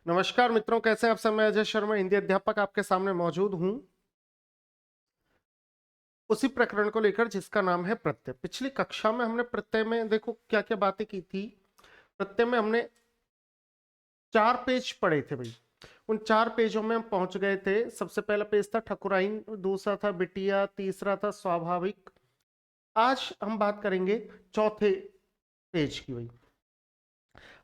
नमस्कार मित्रों, कैसे हैं आप सब। मैं अजय शर्मा, हिंदी अध्यापक आपके सामने मौजूद हूं उसी प्रकरण को लेकर जिसका नाम है प्रत्यय। पिछली कक्षा में हमने प्रत्यय में देखो क्या क्या बातें की थी। प्रत्यय में हमने 4 पेज पढ़े थे भाई। उन 4 पेजों में हम पहुंच गए थे। सबसे पहला पेज था ठकुराइन, दूसरा था बिटिया, तीसरा था स्वाभाविक। आज हम बात करेंगे चौथे पेज की भाई।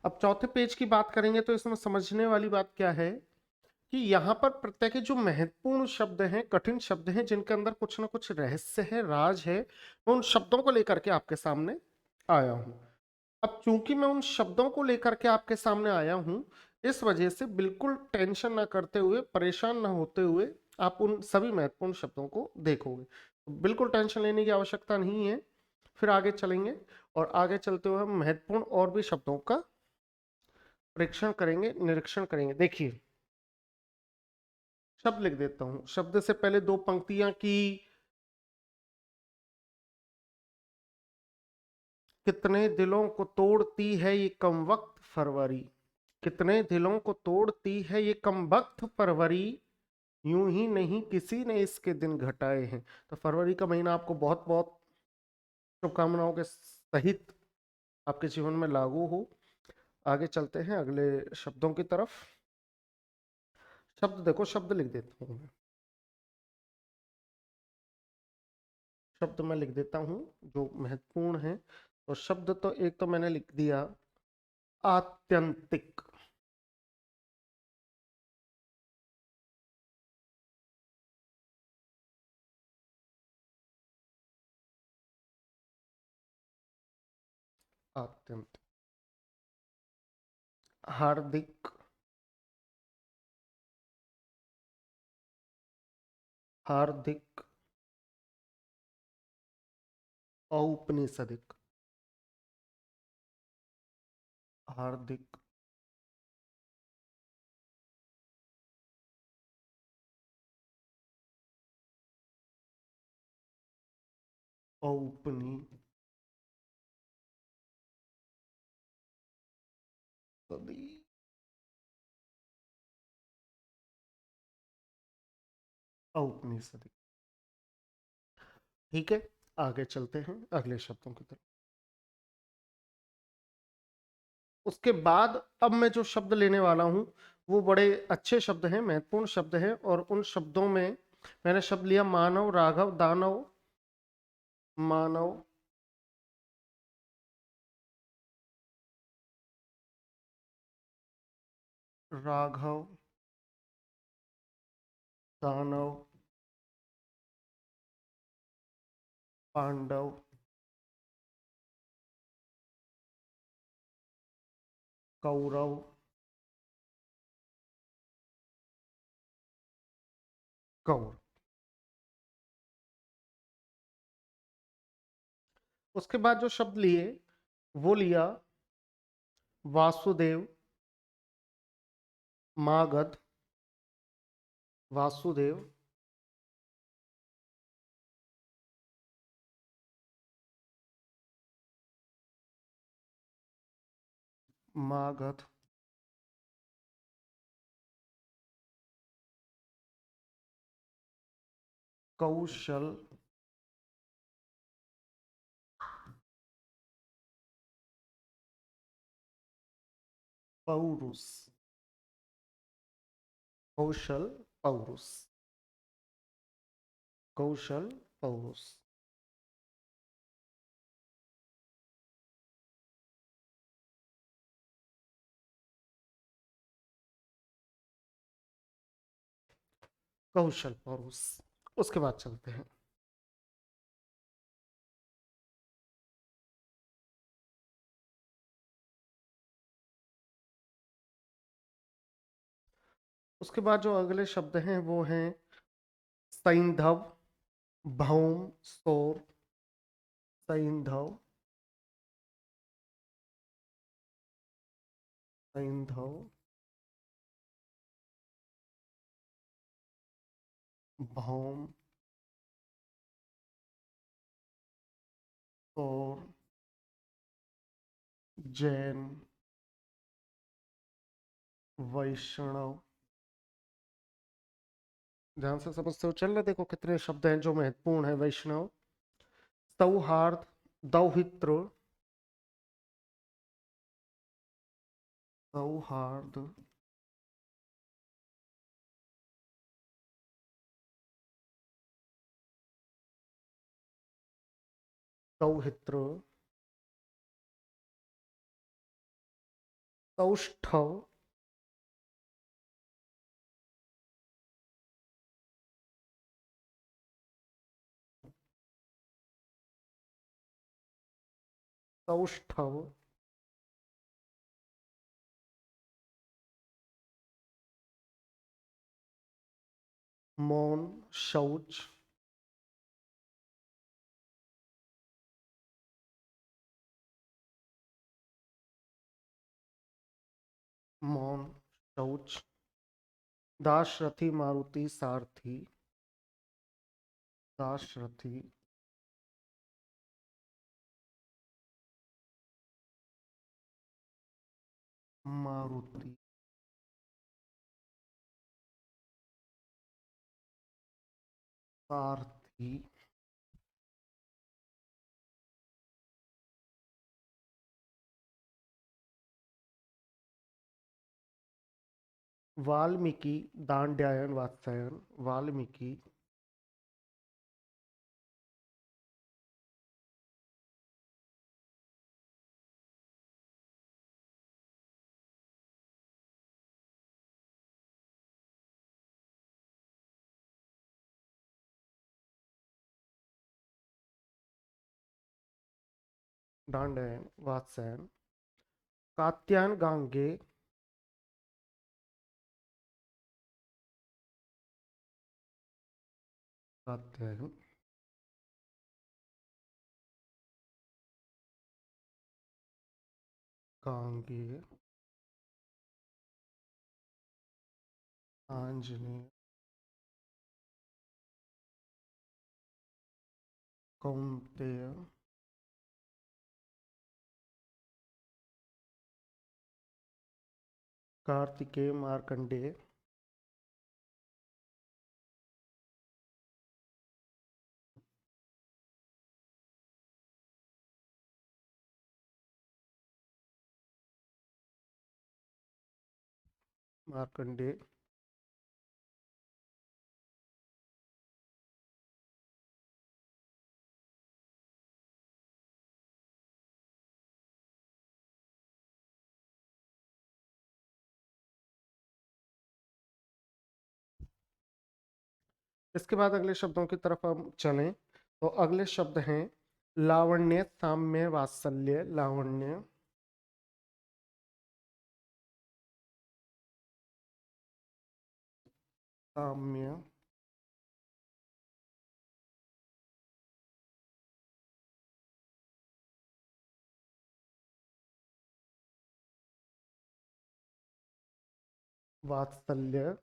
अब चौथे पेज की बात करेंगे तो इसमें समझने वाली बात क्या है कि यहाँ पर प्रत्यय के जो महत्वपूर्ण शब्द हैं, कठिन शब्द हैं, जिनके अंदर कुछ ना कुछ रहस्य है, राज है, मैं उन शब्दों को लेकर के आपके सामने आया हूं। अब चूंकि मैं उन शब्दों को लेकर के आपके सामने आया हूं, इस वजह से बिल्कुल टेंशन ना करते हुए, परेशान ना होते हुए आप उन सभी महत्वपूर्ण शब्दों को देखोगे। बिल्कुल टेंशन लेने की आवश्यकता नहीं है। फिर आगे चलेंगे और आगे चलते हुए हम महत्वपूर्ण और भी शब्दों का परीक्षण करेंगे, निरीक्षण करेंगे। देखिए, शब्द लिख देता हूं। शब्द से पहले 2 पंक्तियां की। कितने दिलों को तोड़ती है ये कम वक्त फरवरी। कितने दिलों को तोड़ती है ये कम वक्त फरवरी। यूं ही नहीं किसी ने इसके दिन घटाए हैं। तो फरवरी का महीना आपको बहुत बहुत शुभकामनाओं के सहित आपके जीवन में लागू हो। आगे चलते हैं अगले शब्दों की तरफ। शब्द देखो, शब्द लिख देता हूं। शब्द मैं लिख देता हूं जो महत्वपूर्ण है। तो शब्द तो एक तो मैंने लिख दिया, आत्यंतिक। आत्यंतिक। हार्दिक। हार्दिक। औपनिषदिक। हार्दिक। औपनिषदि। औपनिषदिक। ठीक है, आगे चलते हैं अगले शब्दों की तरफ। उसके बाद अब मैं जो शब्द लेने वाला हूं वो बड़े अच्छे शब्द हैं, महत्वपूर्ण शब्द हैं। और उन शब्दों में मैंने शब्द लिया मानव, राघव, दानव। मानव, राघव, दानव, पांडव, कौरव, कौर। उसके बाद जो शब्द लिए वो लिया वासुदेव, मागध। वासुदेव, मागध, कौशल, पौरुष। कौशल, पौरुष। कौशल, पौरुष। कौशल, पौरुष। उसके बाद चलते हैं। उसके बाद जो अगले शब्द हैं वो हैं सैंधव, भौम, सौर। सैंधव, सैंधव, भौम, सौर, जैन, वैष्णव। ध्यान से समझते हो चल रहा, देखो कितने शब्द हैं जो महत्वपूर्ण है। वैष्णव, सौहार्द, दौहित्र, सौहार्द, दौहित्र, सौष्ठव, सौष्ठव, मौन, शौच, मौन, शौच, दाशरथी, मारुति, सारथी, दाशरथी, मारुति, सारथी, वाल्मीकि, दांड्यायन, वात्स्यायन, वाल्मीकि, दांड्यायन, वात्स्यायन, कात्यायन, गांगे, कात्यायन, गांगे, आंजनेय, कौंतेय, कार्तिकेय, मार्कंडेय, मार्कंडेय। इसके बाद अगले शब्दों की तरफ हम चलें तो अगले शब्द हैं लावण्य, साम्य, वात्सल्य, लावण्य, साम्य, वात्सल्य,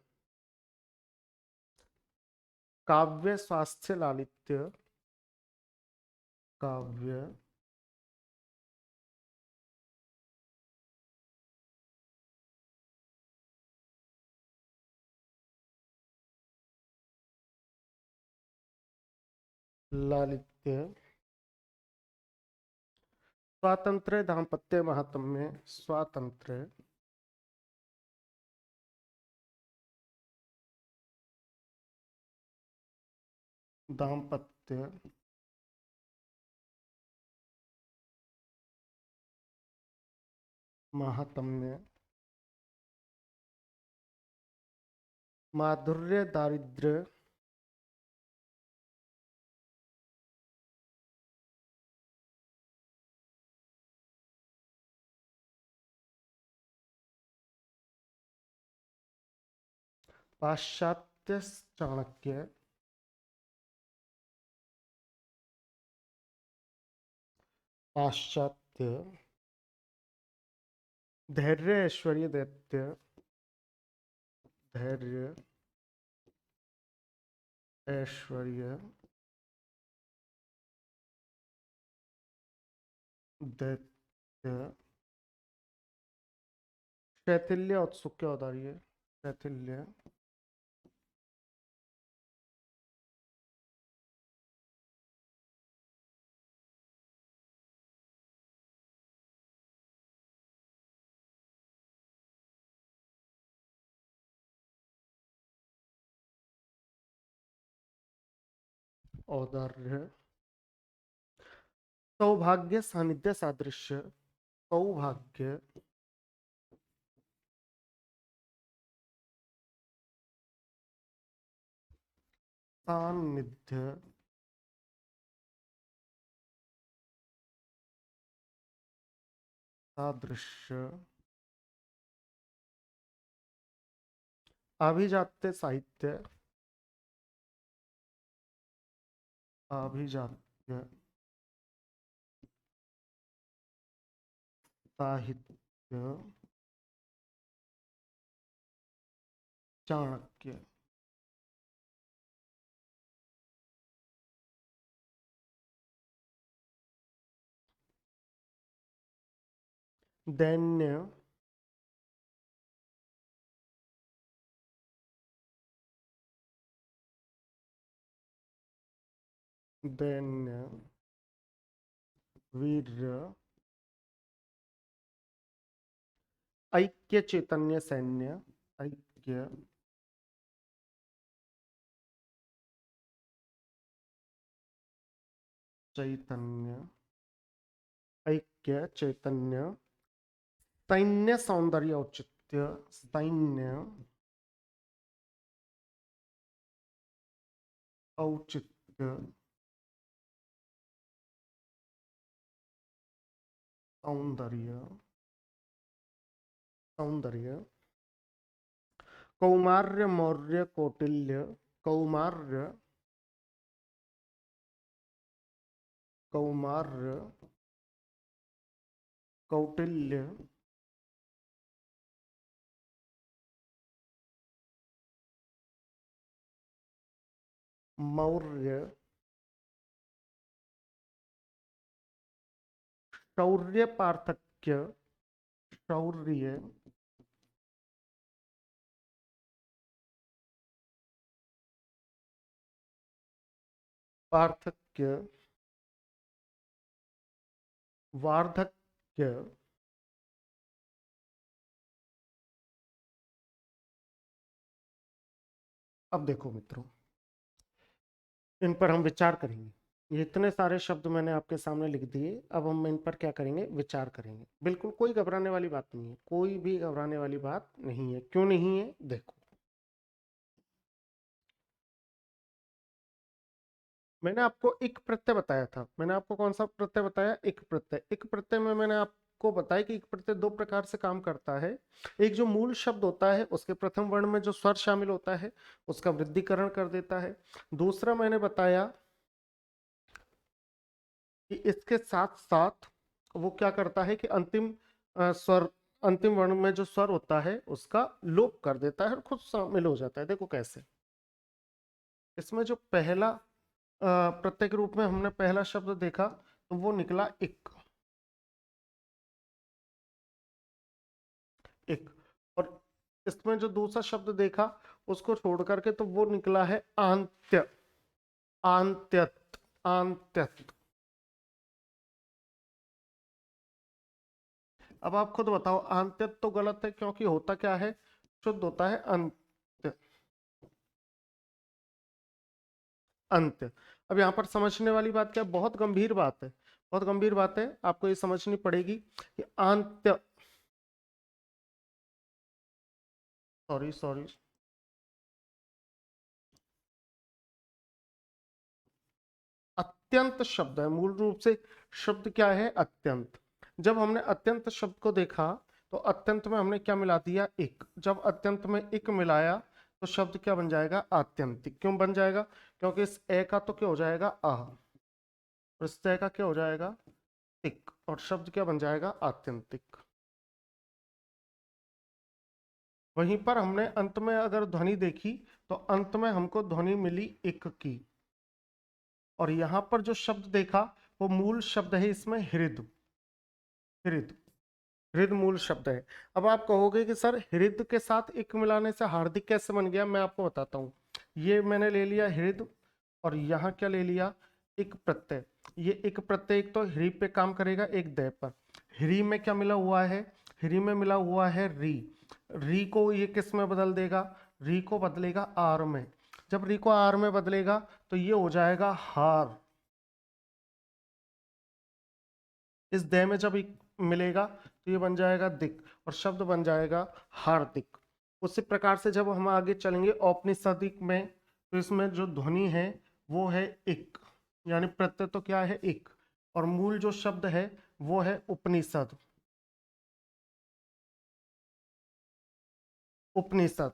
काव्य, स्वास्थ्य, लालित्य, काव्य, लालित्य, स्वातंत्र्य, दाम्पत्य, महात्म्य, स्वातंत्र्य, दाम्पत्य, महात्म्य, माधुर्य, दारिद्र्य, पाश्चात्य, चाणक्य, पाश्चात्य, धैर्य, ऐश्वर्य, दैत्य, धैर्य, ऐश्वर्य, दैत्य, शैथिल्य औत्सुक्य औदार्य, शैथिल्य औदार्य, सौभाग्य सानिध्य सादृश्य, सौभाग्य सानिध्य सादृश्य, अभिजात्य साहित्य, अभिजात्य साहित्य, चाणक्य, दैन्य, दैन्य वीर्य, ऐक्य चैतन्य सैन्य, ऐक्य चैतन्य, ऐक्य चैतन्य, सैन्य सौंदर्य औचित्य, सैन्य औचित्य, सौंदर्य, सौंदर्य, कौमार्य मौर्य कौटिल्य, कौमार्य, कौमार्य कौटिल्य, मौर्य, शौर्य पार्थक्य, शौर्य पार्थक्य, वार्धक्य, अब देखो मित्रों, इन पर हम विचार करेंगे। ये इतने सारे शब्द मैंने आपके सामने लिख दिए, अब हम इन पर क्या करेंगे, विचार करेंगे। बिल्कुल कोई घबराने वाली बात नहीं है, कोई भी घबराने वाली बात नहीं है। क्यों नहीं है, देखो मैंने आपको एक प्रत्यय बताया था। मैंने आपको कौन सा प्रत्यय बताया, एक प्रत्यय। एक प्रत्यय में मैंने आपको बताया कि एक प्रत्यय दो प्रकार से काम करता है। एक जो मूल शब्द होता है उसके प्रथम वर्ण में जो स्वर शामिल होता है उसका वृद्धिकरण कर देता है। दूसरा मैंने बताया कि इसके साथ साथ वो क्या करता है कि अंतिम स्वर, अंतिम वर्ण में जो स्वर होता है उसका लोप कर देता है और खुद शामिल हो जाता है। देखो कैसे, इसमें जो पहला प्रत्यय के रूप में हमने पहला शब्द देखा तो वो निकला एक, एक। और इसमें जो दूसरा शब्द देखा उसको छोड़ करके तो वो निकला है आंत्य, आंत्यत, आंत्यत। अब आप खुद बताओ, आंत्यत तो गलत है क्योंकि होता क्या है, शुद्ध होता है अंत्य, अंत्य। अब यहाँ पर समझने वाली बात क्या, बहुत गंभीर बात है, बहुत गंभीर बात है, आपको ये समझनी पड़ेगी कि अंत्य, सॉरी सॉरी, अत्यंत शब्द है, मूल रूप से शब्द क्या है, अत्यंत। जब हमने अत्यंत शब्द को देखा तो अत्यंत में हमने क्या मिला दिया, एक। जब अत्यंत में एक मिलाया तो शब्द क्या बन जाएगा, आत्यंतिक। क्यों बन जाएगा, क्योंकि इस ए का तो क्या हो जाएगा, आ, और इस ए का क्या हो जाएगा, तिक, और शब्द क्या बन जाएगा, आत्यंतिक। वहीं पर हमने अंत में अगर ध्वनि देखी तो अंत में हमको ध्वनि मिली एक की, और यहां पर जो शब्द देखा वो मूल शब्द है इसमें हृद, हृद। हृद मूल शब्द है। अब आप कहोगे कि सर हृद के साथ इक मिलाने से हार्दिक कैसे बन गया, मैं आपको बताता हूँ। ये मैंने ले लिया हृद, और यहाँ क्या ले लिया, इक प्रत्यय। ये इक प्रत्यय एक तो ह्री पे काम करेगा, एक दय पर। ह्री में क्या मिला हुआ है, ह्री में मिला हुआ है री। री को ये किस में बदल देगा, री को बदलेगा आर में। जब री को आर में बदलेगा तो ये हो जाएगा हार। इस दय में जब मिलेगा तो ये बन जाएगा दिक, और शब्द बन जाएगा हार्दिक। उसी प्रकार से जब हम आगे चलेंगे औपनिषदिक में, तो इसमें जो ध्वनि है वो है इक, यानी प्रत्यय तो क्या है इक, और मूल जो शब्द है वो है उपनिषद। उपनिषद,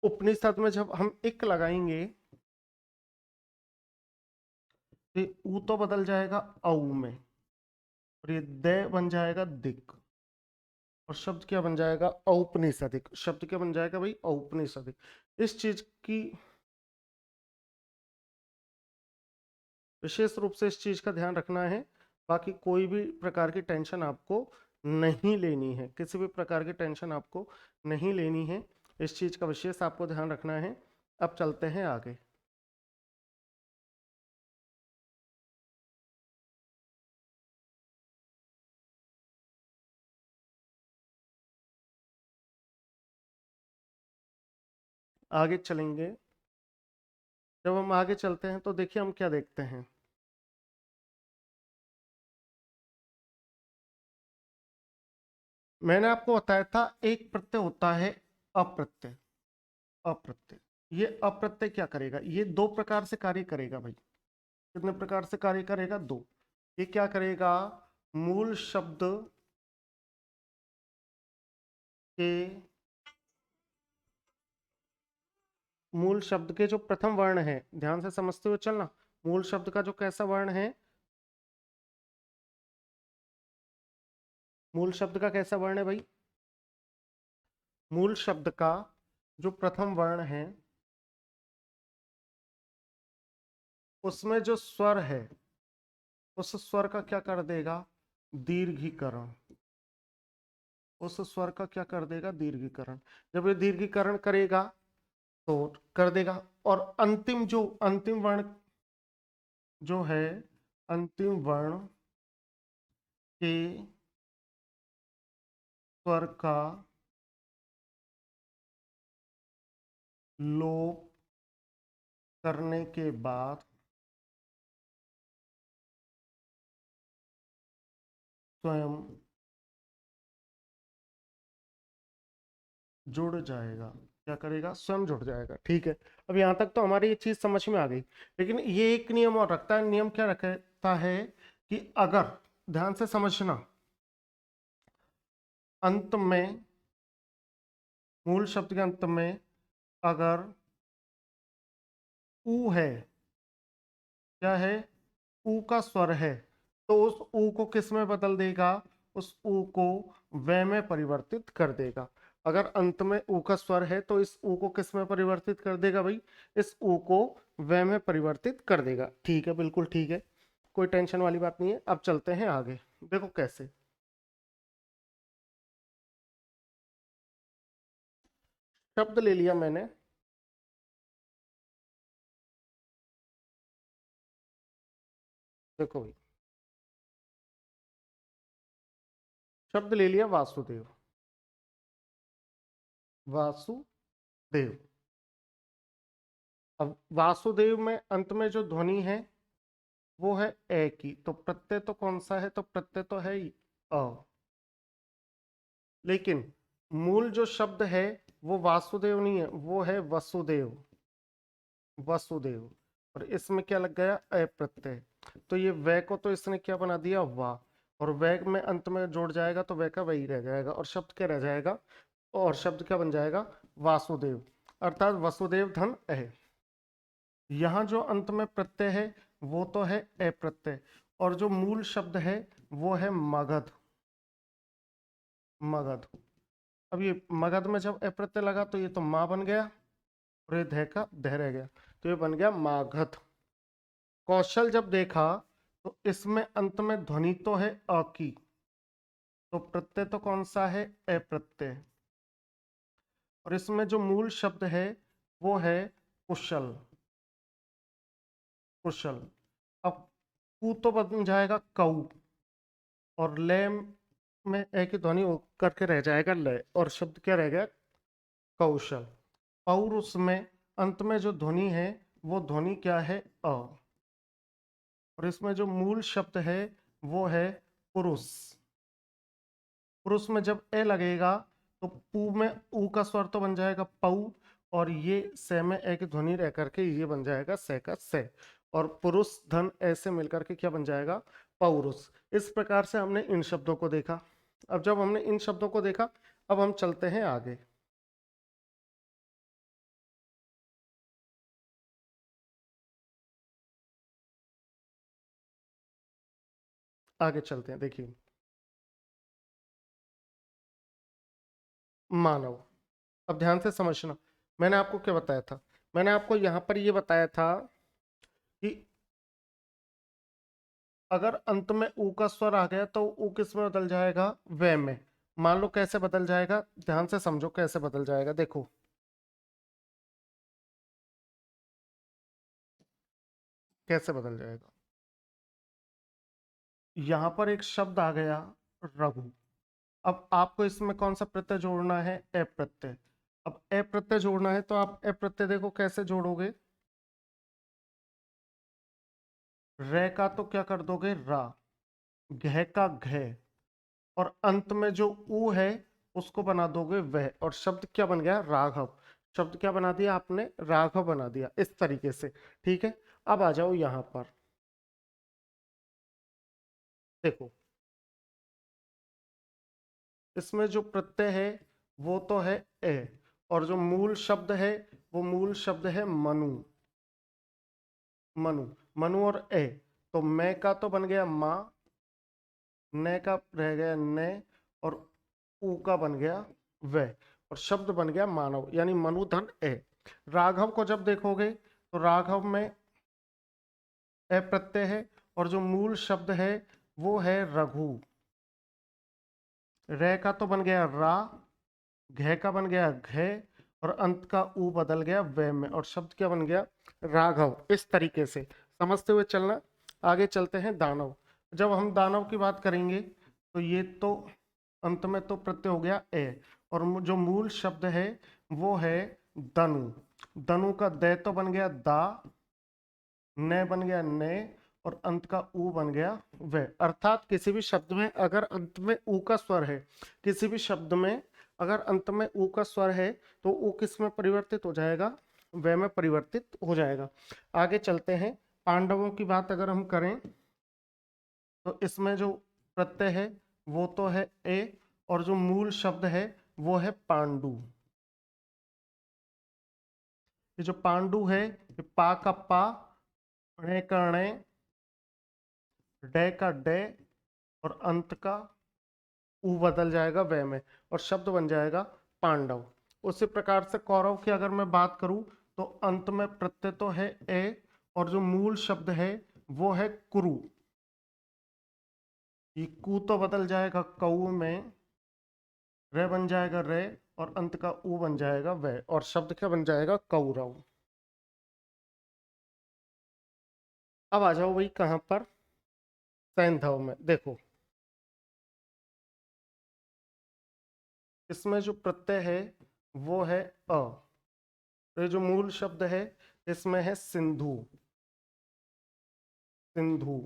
उपनिषद में जब हम इक लगाएंगे तो ऊ तो बदल जाएगा औ में, और ये दय बन जाएगा दिक, और शब्द क्या बन जाएगा, औपनिषदिक। शब्द क्या बन जाएगा भाई, औपनिषदिक। इस चीज की विशेष रूप से इस चीज का ध्यान रखना है। बाकी कोई भी प्रकार की टेंशन आपको नहीं लेनी है, किसी भी प्रकार की टेंशन आपको नहीं लेनी है, इस चीज का विशेष आपको ध्यान रखना है। अब चलते हैं आगे। आगे चलेंगे, जब हम आगे चलते हैं तो देखिए हम क्या देखते हैं। मैंने आपको बताया था एक प्रत्यय होता है अप्रत्यय। अप्रत्यय, ये अप्रत्यय क्या करेगा, ये दो प्रकार से कार्य करेगा भाई। कितने प्रकार से कार्य करेगा, दो। ये क्या करेगा, मूल शब्द के, मूल शब्द के जो प्रथम वर्ण है, ध्यान से समझते हुए चलना, मूल शब्द का जो कैसा वर्ण है, मूल शब्द का कैसा वर्ण है भाई, मूल शब्द का जो प्रथम वर्ण है उसमें जो स्वर है, उस स्वर का क्या कर देगा, दीर्घीकरण। उस स्वर का क्या कर देगा, दीर्घीकरण। जब ये दीर्घीकरण करेगा तो कर देगा, और अंतिम जो अंतिम वर्ण जो है, अंतिम वर्ण के स्वर का लोप करने के बाद स्वयं जुड़ जाएगा। क्या करेगा, स्वयं जुड़ जाएगा। ठीक है, अब यहां तक तो हमारी ये चीज समझ में आ गई। लेकिन ये एक नियम और रखता है, नियम क्या रखता है कि अगर, ध्यान से समझना, अंत में, मूल शब्द के अंत में अगर ऊ है, क्या है, ऊ का स्वर है, तो उस ऊ को किस में बदल देगा, उस ऊ को व में परिवर्तित कर देगा। अगर अंत में ऊ का स्वर है तो इस ऊ को किस में परिवर्तित कर देगा भाई, इस ऊ को व में परिवर्तित कर देगा। ठीक है, बिल्कुल ठीक है, कोई टेंशन वाली बात नहीं है। अब चलते हैं आगे, देखो कैसे। शब्द ले लिया मैंने, देखो भाई, शब्द ले लिया वासुदेव। वासुदेव, अब वासुदेव में अंत में जो ध्वनि है वो है ए की, तो प्रत्यय तो कौन सा है, तो प्रत्यय तो है ही अ। लेकिन मूल जो शब्द है वो वासुदेव नहीं है, वो है वसुदेव। वसुदेव, और इसमें क्या लग गया, अ प्रत्यय। तो ये वे को तो इसने क्या बना दिया, वाह, और वे में अंत में जोड़ जाएगा तो वे का वही रह जाएगा, और शब्द क्या रह जाएगा, और शब्द क्या बन जाएगा, वासुदेव, अर्थात वसुदेव धन अ। यहाँ जो अंत में प्रत्यय है वो तो है अ प्रत्यय, और जो मूल शब्द है वो है मगध। मगध, अब ये मगध में जब अप्रत्यय लगा तो ये तो माँ बन गया, और ये धय का धय रह गया, तो ये बन गया मागध। कौशल जब देखा तो इसमें अंत में ध्वनि तो है अ की, तो प्रत्यय तो कौन सा है, ए प्रत्यय। और इसमें जो मूल शब्द है वो है कुशल, कुशल। अब कु तो बन जाएगा कऊ, और ले में ए की ध्वनि करके रह जाएगा लय, और शब्द क्या रह गया, कौशल। और उसमें अंत में जो ध्वनि है वो ध्वनि क्या है, अ। और इसमें जो मूल शब्द है वो है पुरुष। पुरुष में जब ए लगेगा तो पू में ऊ का स्वर तो बन जाएगा पऊ, और ये से में ए की ध्वनि रह करके ये बन जाएगा से का से, और पुरुष धन ऐसे मिलकर के क्या बन जाएगा, पौरुष। इस प्रकार से हमने इन शब्दों को देखा। अब जब हमने इन शब्दों को देखा, अब हम चलते हैं आगे। आगे चलते हैं, देखिए मानव। अब ध्यान से समझना, मैंने आपको क्या बताया था, मैंने आपको यहां पर ये बताया था कि अगर अंत में ऊ का स्वर आ गया तो ऊ किस में बदल जाएगा, वे में। मान लो कैसे बदल जाएगा, ध्यान से समझो कैसे बदल जाएगा, देखो कैसे बदल जाएगा। यहां पर एक शब्द आ गया रघु। अब आपको इसमें कौन सा प्रत्यय जोड़ना है, ए प्रत्यय। अब ए प्रत्यय जोड़ना है तो आप ए प्रत्यय देखो कैसे जोड़ोगे, रे का तो क्या कर दोगे रा, घे का घे, और अंत में जो ऊ है उसको बना दोगे वह, और शब्द क्या बन गया, राघव। शब्द क्या बना दिया आपने, राघव बना दिया, इस तरीके से। ठीक है, अब आ जाओ यहां पर, देखो इसमें जो प्रत्यय है वो तो है ए, और जो मूल शब्द है वो मूल शब्द है मनु, मनु। मनु और ए, तो मैं का तो बन गया माँ, ने का रह गया ने, और ऊ का बन गया वह, और शब्द बन गया मानव, यानी मनुधन ए। राघव को जब देखोगे तो राघव में ए प्रत्यय है, और जो मूल शब्द है वो है रघु। रे का तो बन गया रा, घे का बन गया घे, और अंत का ऊ बदल गया वे में, और शब्द क्या बन गया, राघव। इस तरीके से समझते हुए चलना। आगे चलते हैं दानव। जब हम दानव की बात करेंगे तो ये तो अंत में तो प्रत्यय हो गया ए, और जो मूल शब्द है वो है दनु। दनु का दे तो बन गया दा, ने बन गया ने, और अंत का ऊ बन गया वे। अर्थात किसी भी शब्द में अगर अंत में ऊ का स्वर है, किसी भी शब्द में अगर अंत में ऊ का स्वर है तो ऊ किस में परिवर्तित हो जाएगा, वे में परिवर्तित हो जाएगा। आगे चलते हैं। पांडवों की बात अगर हम करें तो इसमें जो प्रत्यय है वो तो है ए, और जो मूल शब्द है वो है पांडु। ये जो पांडु है, ये पा का पा, णे का णे, डे का डे, और अंत का ऊ बदल जाएगा वे में, और शब्द बन जाएगा पांडव। उसी प्रकार से कौरव की अगर मैं बात करूं तो अंत में प्रत्यय तो है ए, और जो मूल शब्द है वो है कुरु। ये कु तो बदल जाएगा कऊ में, रे बन जाएगा रे, और अंत का ऊ बन जाएगा वे, और शब्द क्या बन जाएगा, कौरव। अब आ जाओ भाई कहां पर, सैंधव में। देखो इसमें जो प्रत्यय है वो है अ, तो ये जो मूल शब्द है इसमें है सिंधु, सिंधु।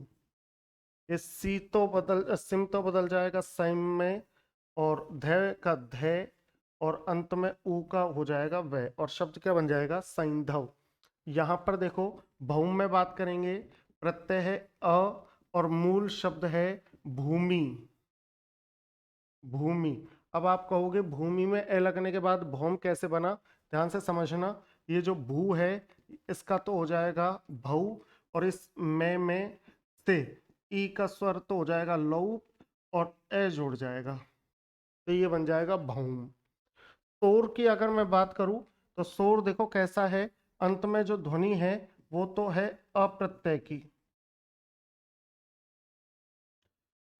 ये सी तो बदल, सिम तो बदल जाएगा सैम में, और ध का ध, और अंत में ऊ का हो जाएगा वह, और शब्द क्या बन जाएगा, सैंधव। यहां पर देखो भौम में बात करेंगे, प्रत्यय है अ, और मूल शब्द है भूमि, भूमि। अब आप कहोगे भूमि में ए लगने के बाद भौम कैसे बना, ध्यान से समझना। ये जो भू है इसका तो हो जाएगा भऊ, और इस में से ई का स्वर तो हो जाएगा लऊ, और ए जुड़ जाएगा, तो ये बन जाएगा भौम। शोर की अगर मैं बात करूं तो शोर देखो कैसा है, अंत में जो ध्वनि है वो तो है अप्रत्यय की,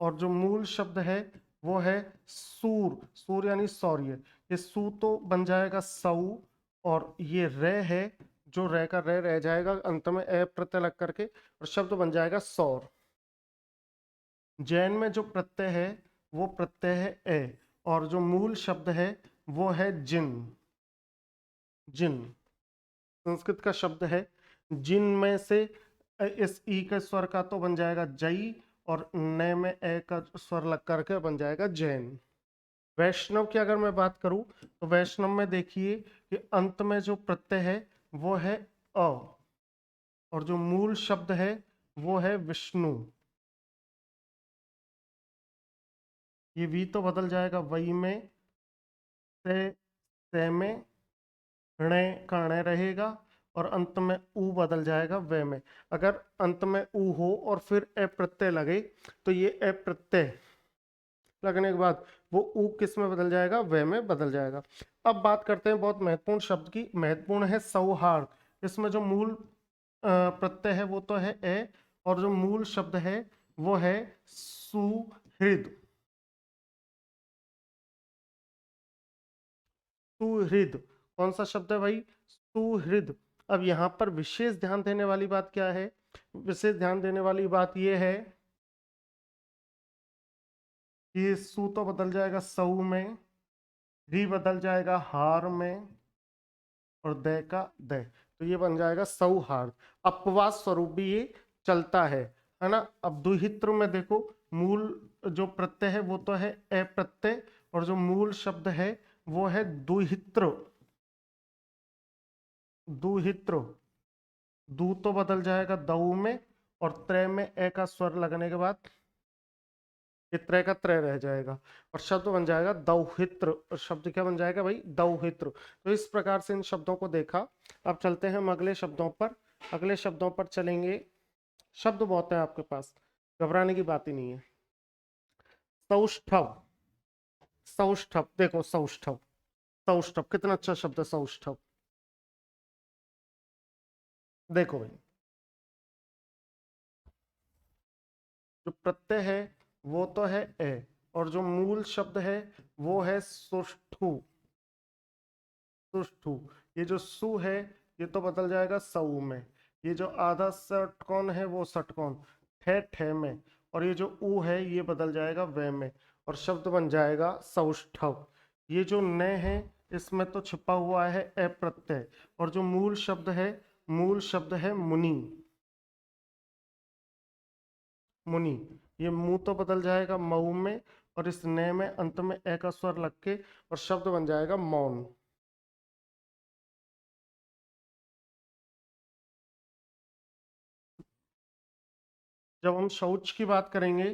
और जो मूल शब्द है वो है सूर। सूर यानी सौर्य। ये सू तो बन जाएगा सऊ, और ये रे है, जो रे का रे रह जाएगा, अंत में ए प्रत्यय लग करके, और शब्द बन जाएगा सौर। जैन में जो प्रत्यय है वो प्रत्यय है ए, और जो मूल शब्द है वो है जिन। जिन संस्कृत का शब्द है। जिन में से इस ई के स्वर का तो बन जाएगा जई, और न में ए का स्वर लग करके बन जाएगा जैन। वैष्णव की अगर मैं बात करूं तो वैष्णव में देखिए कि अंत में जो प्रत्यय है वो है अ, और जो मूल शब्द है वो है विष्णु। ये वी तो बदल जाएगा वही में, से में, णे का णे रहेगा, और अंत में ऊ बदल जाएगा वे में। अगर अंत में ऊ हो और फिर ए प्रत्यय लगे तो ये ए प्रत्यय लगने के बाद वो ऊ किस में बदल जाएगा, वे में बदल जाएगा। अब बात करते हैं बहुत महत्वपूर्ण शब्द की। महत्वपूर्ण है सौहार्द। इसमें जो मूल प्रत्यय है वो तो है ए, और जो मूल शब्द है वो है सुहृद। सुहृद कौन सा शब्द है भाई, सुहृद। अब यहाँ पर विशेष ध्यान देने वाली बात क्या है, विशेष ध्यान देने वाली बात यह है कि सु तो बदल जाएगा सऊ में, री बदल जाएगा हार में, और दय का दय, तो ये बन जाएगा सौहार्द। अपवाद स्वरूप भी ये चलता है ना। अब दुहित्र में देखो, मूल जो प्रत्यय है वो तो है ए प्रत्यय, और जो मूल शब्द है वो है दुहित्र। दुहित्र, दू तो बदल जाएगा दऊ में, और त्रय में ए का स्वर लगने के बाद ये त्रय का त्रय रह जाएगा, और शब्द बन जाएगा दौहित्र। और शब्द क्या बन जाएगा भाई, दौहित्र। तो इस प्रकार से इन शब्दों को देखा। अब चलते हैं हम अगले शब्दों पर। अगले शब्दों पर चलेंगे। शब्द बहुत है आपके पास, घबराने की बात ही नहीं है। सौष्ठव। सौष्ठव देखो, सौष्ठव, सौष्ठव कितना अच्छा शब्द है सौष्ठव। देखो भाई, जो प्रत्यय है वो तो है ए, और जो मूल शब्द है वो है सुष्ठु। सुष्ठु। ये जो सु है ये तो बदल जाएगा सऊ में। ये जो आधा षटकोण है वो षटकोण ठे ठे में, और ये जो ऊ है ये बदल जाएगा वे में, और शब्द बन जाएगा सौष्ठव। ये जो न है इसमें तो छिपा हुआ है ए प्रत्यय, और जो मूल शब्द है, मूल शब्द है मुनि। मुनि। ये मुंह तो बदल जाएगा मऊ में, और इस ने में अंत में ए का स्वर लग के, और शब्द बन जाएगा मौन। जब हम शौच की बात करेंगे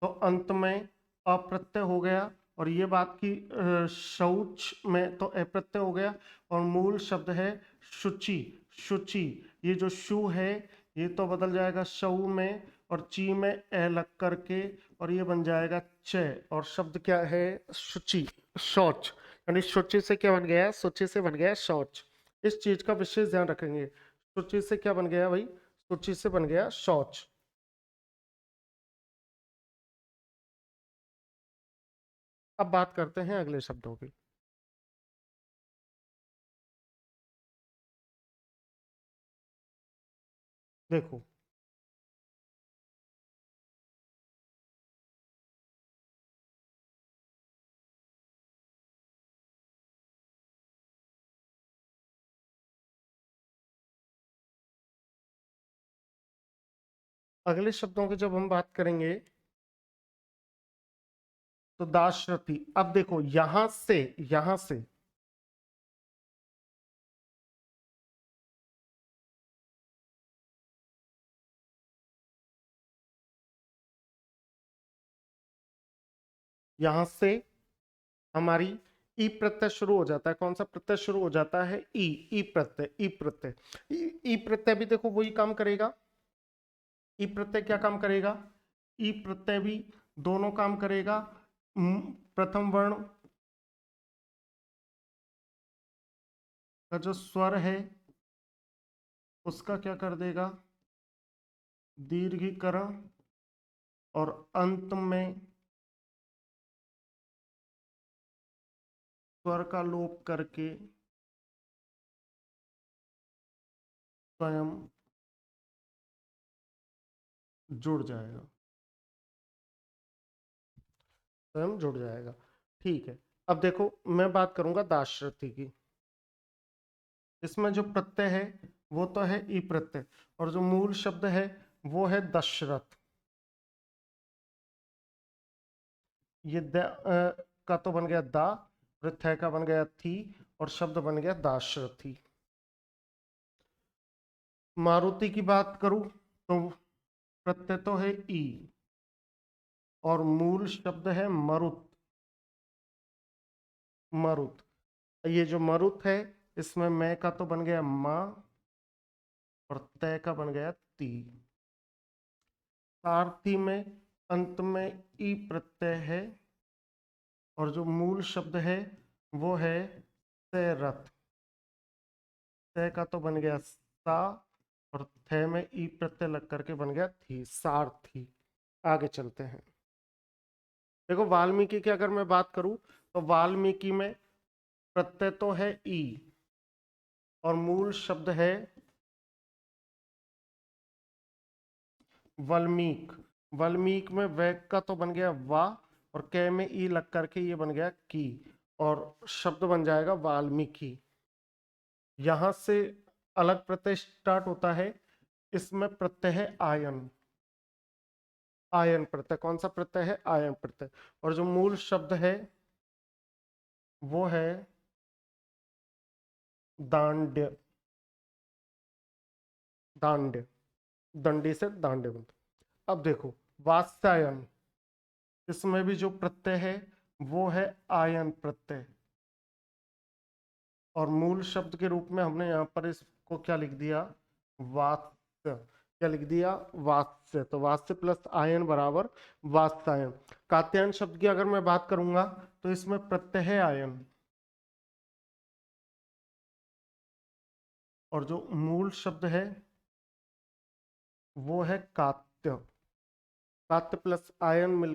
तो अंत में अप्रत्यय हो गया, और ये बात की शौच में तो अप्रत्यय हो गया, और मूल शब्द है शुचि। शुचि। ये जो शु है ये तो बदल जाएगा शऊ में, और ची में ए लग करके, और ये बन जाएगा च, और शब्द क्या है, शुचि, शौच। यानी शुचि से क्या बन गया, शुचि से बन गया शौच। इस चीज का विशेष ध्यान रखेंगे। शुचि से क्या बन गया भाई, शुचि से बन गया शौच। अब बात करते हैं अगले शब्दों की। देखो, अगले शब्दों की जब हम बात करेंगे तो दाशरथी। अब देखो, यहां से यहां से हमारी ई प्रत्यय शुरू हो जाता है। कौन सा प्रत्यय शुरू हो जाता है, ई। ई प्रत्यय, ई प्रत्यय। ई प्रत्यय भी देखो वही काम करेगा। ई प्रत्यय क्या काम करेगा, ई प्रत्यय भी दोनों काम करेगा। प्रथम वर्ण का जो स्वर है उसका क्या कर देगा, दीर्घीकरण, और अंत में स्वर का लोप करके स्वयं जुड़ जाएगा, स्वयं जुड़ जाएगा। ठीक है, अब देखो मैं बात करूंगा दाशरथी की। इसमें जो प्रत्यय है वो तो है ई प्रत्यय, और जो मूल शब्द है वो है दशरथ। ये का तो बन गया दा, प्रत्यय का बन गया थी, और शब्द बन गया दाशरथी। मारुति की बात करूं तो प्रत्यय तो है ई, और मूल शब्द है मरुत। मरुत, ये जो मरुत है इसमें मैं का तो बन गया मां, और तय का बन गया ती। सारथी में अंत में ई प्रत्यय है, और जो मूल शब्द है वो है रथ। तय का तो बन गया सा, और थे में ई प्रत्यय लग करके बन गया थी, सारथी। आगे चलते हैं। देखो वाल्मीकि की अगर मैं बात करूं तो वाल्मीकि में प्रत्यय तो है ई, और मूल शब्द है वल्मीक। वल्मीक में वैक का तो बन गया वा, और कै में ई लग करके ये बन गया की, और शब्द बन जाएगा वाल्मीकि। यहां से अलग प्रत्यय स्टार्ट होता है, इसमें प्रत्यय है आयन। आयन प्रत्यय, कौन सा प्रत्यय है? आयन प्रत्यय। और जो मूल शब्द है वो है दांड्य। दांड्य, दंडी से दांड्य बनता। अब देखो वात्स्यायन, इसमें भी जो प्रत्यय है वो है आयन प्रत्यय, और मूल शब्द के रूप में हमने यहाँ पर इसको क्या लिख दिया? वात्स्य। क्या लिख दिया? वात्स्य। तो वात्स्य प्लस आयन बराबर वात्स्यायन। कात्यायन शब्द की अगर मैं बात करूंगा तो इसमें प्रत्यय है आयन, और जो मूल शब्द है वो है कात्य। कात्य प्लस आयन मिल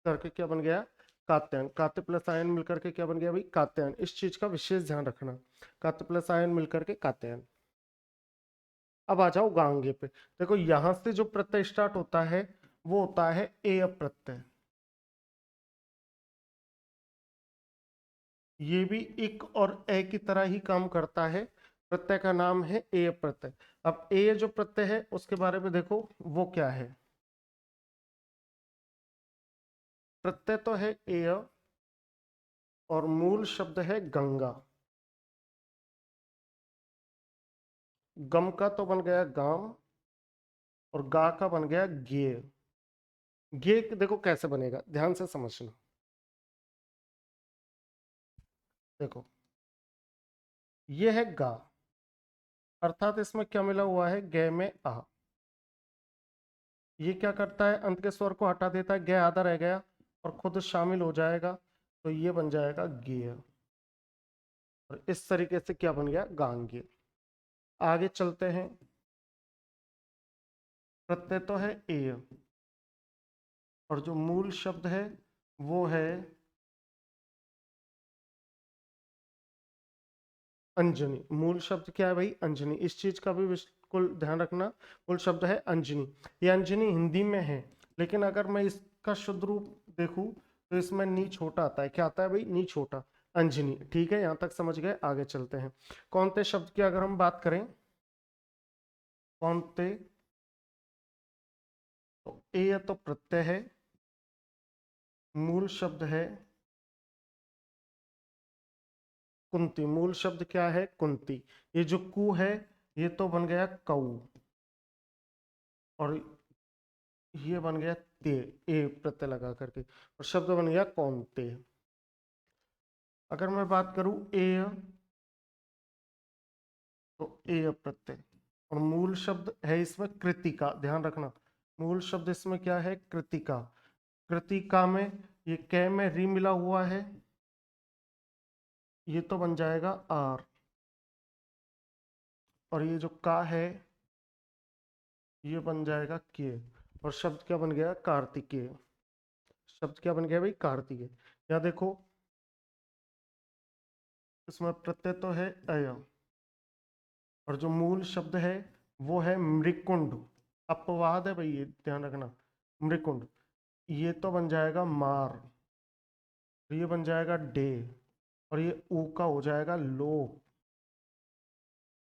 करके क्या बन गया? कात्यायन। कात्य प्लस आयन मिलकर के क्या बन गया भाई? कात्यायन। इस चीज का विशेष ध्यान रखना, कात्य प्लस आयन मिलकर के कात्यायन। अब आ जाओ गांगे पे। देखो यहां से जो प्रत्यय स्टार्ट होता है वो होता है एय प्रत्यय। ये भी इक और ए की तरह ही काम करता है। प्रत्यय का नाम है एय प्रत्यय। अब एय जो प्रत्यय है उसके बारे में देखो वो क्या है। प्रत्यय तो है एय, और मूल शब्द है गंगा। गम का तो बन गया गाम, और गा का बन गया गे। गे देखो कैसे बनेगा, ध्यान से समझना। देखो ये है गा, अर्थात इसमें क्या मिला हुआ है? गे में आ। ये क्या करता है? अंत के स्वर को हटा देता है, गे आधा रह गया और खुद शामिल हो जाएगा, तो ये बन जाएगा गे। और इस तरीके से क्या बन गया? गांगे। आगे चलते हैं। प्रत्यय तो है एय, और जो मूल शब्द है वो है अंजनी। मूल शब्द क्या है भाई? अंजनी। इस चीज का भी बिल्कुल ध्यान रखना। मूल शब्द है अंजनी। ये अंजनी हिंदी में है, लेकिन अगर मैं इसका शुद्ध रूप देखूं तो इसमें नी छोटा आता है। क्या आता है भाई? नी छोटा। अंजनी। ठीक है, यहां तक समझ गए। आगे चलते हैं। कौनते शब्द की अगर हम बात करें, कौनते, तो ए तो प्रत्यय है, मूल शब्द है कुंती। मूल शब्द क्या है? कुंती। ये जो कु है ये तो बन गया कऊ, और ये बन गया ते, ए प्रत्यय लगा करके, और शब्द बन गया कौनते। अगर मैं बात करूं ए, तो ए प्रत्यय, और मूल शब्द है इसमें कृतिका। ध्यान रखना, मूल शब्द इसमें क्या है? कृतिका। कृतिका में ये कै में री मिला हुआ है, ये तो बन जाएगा आर, और ये जो का है ये बन जाएगा के, और शब्द क्या बन गया? कार्तिकेय। शब्द क्या बन गया भाई? कार्तिकेय। यहाँ देखो इसमें प्रत्यय तो है अय, और जो मूल शब्द है वो है मृकुंड। अपवाद है भाई, ये ध्यान रखना, मृकुंड। ये तो बन जाएगा मार, ये बन जाएगा डे, और ये ऊ का हो जाएगा लो,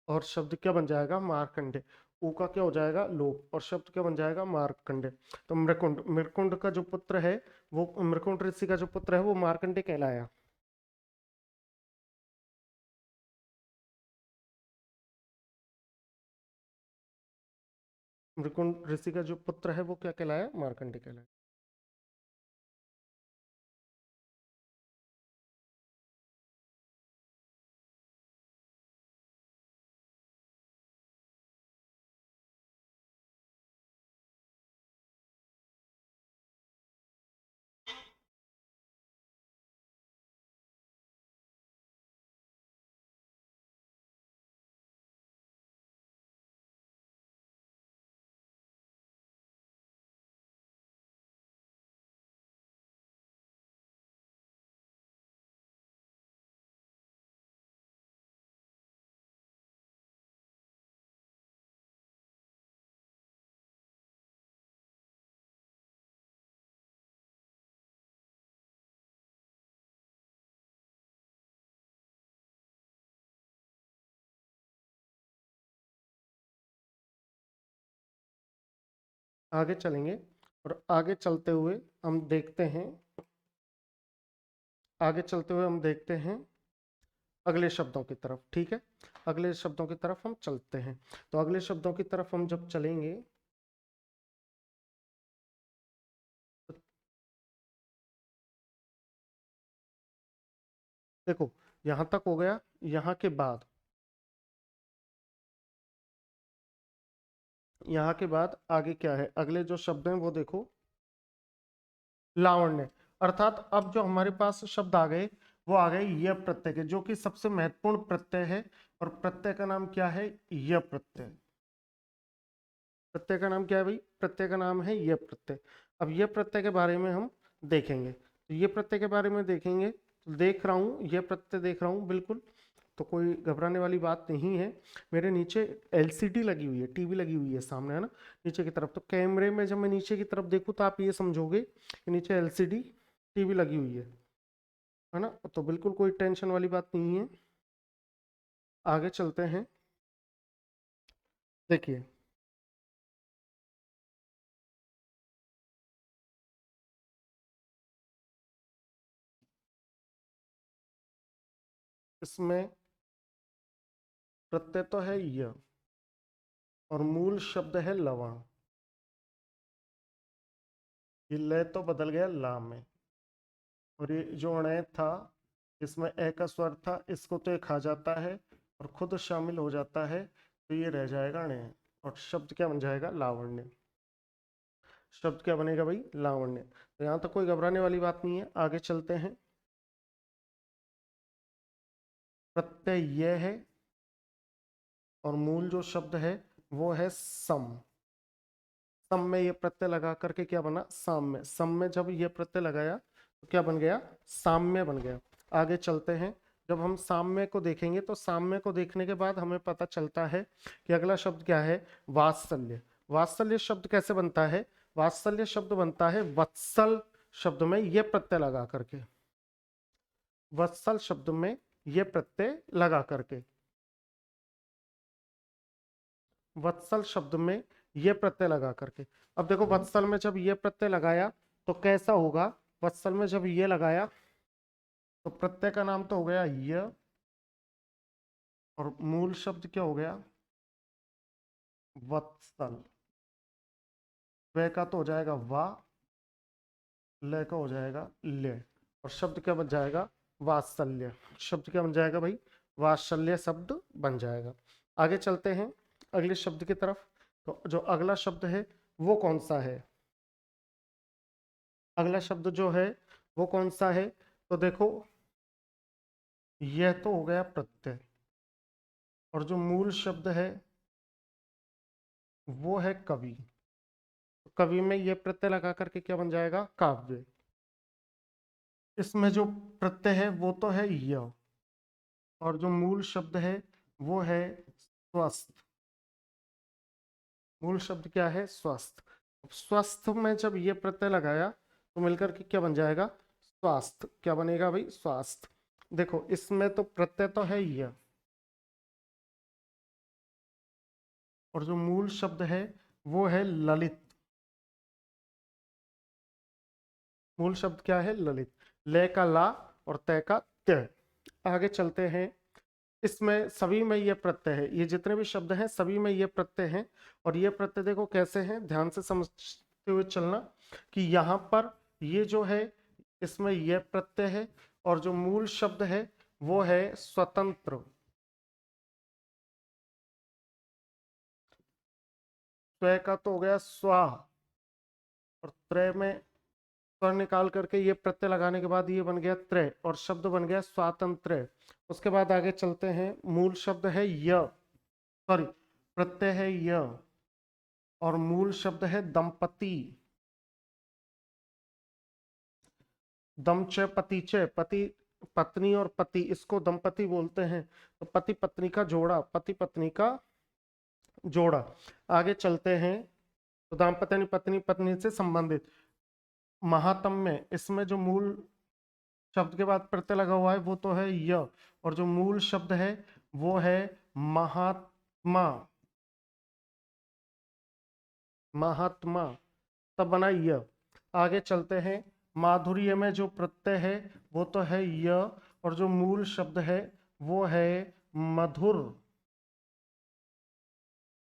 और शब्द क्या बन जाएगा, मारकंडे। ऊ का क्या हो जाएगा, लोप, और शब्द क्या बन जाएगा, मारकंडे। तो मृकुंड, मृकुंड का जो पुत्र है वो, मृकुंड ऋषि का जो पुत्र है वो मारकंडे कहलाया। मृकुंड ऋषि का जो पुत्र है वो क्या कहलाया, मारकंडे कहलाया। आगे चलेंगे, और आगे चलते हुए हम देखते हैं, आगे चलते हुए हम देखते हैं अगले शब्दों की तरफ। ठीक है, अगले शब्दों की तरफ हम चलते हैं। तो अगले शब्दों की तरफ हम जब चलेंगे, तो देखो यहां तक हो गया। यहाँ के बाद, यहाँ के बाद आगे क्या है, अगले जो शब्द हैं वो देखो, लावण्य। अर्थात अब जो हमारे पास शब्द आ गए वो आ गए य प्रत्यय के, जो कि सबसे महत्वपूर्ण प्रत्यय है। और प्रत्यय का नाम क्या है, य प्रत्यय। प्रत्यय का नाम क्या है भाई, प्रत्यय का नाम है ये प्रत्यय। अब ये प्रत्यय के बारे में हम देखेंगे, तो ये प्रत्यय के बारे में देखेंगे, तो देख रहा हूँ ये प्रत्यय देख रहा हूँ बिल्कुल, तो कोई घबराने वाली बात नहीं है। मेरे नीचे एलसीडी लगी हुई है, टीवी लगी हुई है सामने, है ना, नीचे की तरफ। तो कैमरे में जब मैं नीचे की तरफ देखूँ तो आप ये समझोगे कि नीचे एलसीडी टीवी लगी हुई है ना। तो बिल्कुल कोई टेंशन वाली बात नहीं है। आगे चलते हैं, देखिए इसमें प्रत्यय तो है य, और मूल शब्द है लवण। ये लय तो बदल गया ला में, और ये जो अणय था इसमें ए का स्वर था, इसको तो एक खा जाता है और खुद शामिल हो जाता है, तो ये रह जाएगा अणय, और शब्द क्या बन जाएगा, लावण्य। शब्द क्या बनेगा भाई, लावण्य। तो यहाँ तक कोई घबराने वाली बात नहीं है। आगे चलते हैं, प्रत्यय ये है, और मूल जो शब्द है वो है सम। सम में ये प्रत्यय लगा करके क्या बना, साम्य। सम में जब ये प्रत्यय लगाया तो क्या बन गया, साम्य बन गया। आगे चलते हैं, जब हम साम्य को देखेंगे तो साम्य को देखने के बाद हमें पता चलता है कि अगला शब्द क्या है, वात्सल्य। वात्सल्य शब्द कैसे बनता है, वात्सल्य शब्द बनता है वत्सल शब्द में ये प्रत्यय लगा करके, वत्सल शब्द में ये प्रत्यय लगा करके, वत्सल शब्द में ये प्रत्यय लगा करके। अब देखो वत्सल में जब ये प्रत्यय लगाया तो कैसा होगा, वत्सल में जब ये लगाया तो प्रत्यय का नाम तो हो गया य, और मूल शब्द क्या हो गया, वत्सल। वे का तो हो जाएगा वा, ल का हो जाएगा ले, और शब्द क्या बन जाएगा, वात्सल्य। शब्द क्या बन जाएगा भाई, वात्सल्य शब्द बन जाएगा। आगे चलते हैं अगले शब्द की तरफ। तो जो अगला शब्द है वो कौन सा है, अगला शब्द जो है वो कौन सा है, तो देखो यह तो हो गया प्रत्यय, और जो मूल शब्द है वो है कवि। कवि में यह प्रत्यय लगा करके क्या बन जाएगा, काव्य। इसमें जो प्रत्यय है वो तो है य, और जो मूल शब्द है वो है स्वस्थ। मूल शब्द क्या है? स्वस्थ। स्वस्थ में जब ये प्रत्यय लगाया तो मिलकर के क्या बन जाएगा? स्वास्थ्य। क्या बनेगा भाई? स्वास्थ्य। देखो इसमें तो प्रत्यय तो है ये, और जो मूल शब्द है वो है ललित। मूल शब्द क्या है? ललित। ले का ला और तय का त्य। आगे चलते हैं। इसमें सभी में ये प्रत्यय है, ये जितने भी शब्द हैं सभी में ये प्रत्यय हैं। और ये प्रत्यय देखो कैसे हैं, ध्यान से समझते हुए चलना कि यहाँ पर ये जो है इसमें ये प्रत्यय है, और जो मूल शब्द है वो है स्वतंत्र। स्व का तो हो गया स्वा, और त्रय में स्वर निकाल करके ये प्रत्यय लगाने के बाद ये बन गया त्रय, और शब्द बन गया स्वातंत्र। उसके बाद आगे चलते हैं। मूल शब्द है य, सॉरी प्रत्यय है य, और मूल शब्द है दंपति। दम च पति च, पति पत्नी और पति, इसको दंपति बोलते हैं। तो पति पत्नी का जोड़ा, पति पत्नी का जोड़ा। आगे चलते हैं। तो दाम्पत्य यानी पत्नी पत्नी से संबंधित। महात्म्य, इसमें जो मूल शब्द के बाद प्रत्यय लगा हुआ है वो तो है य, और जो मूल शब्द है वो है महात्मा। महात्मा, तब बना य। आगे चलते हैं। माधुर्य में जो प्रत्यय है वो तो है य, और जो मूल शब्द है वो है मधुर।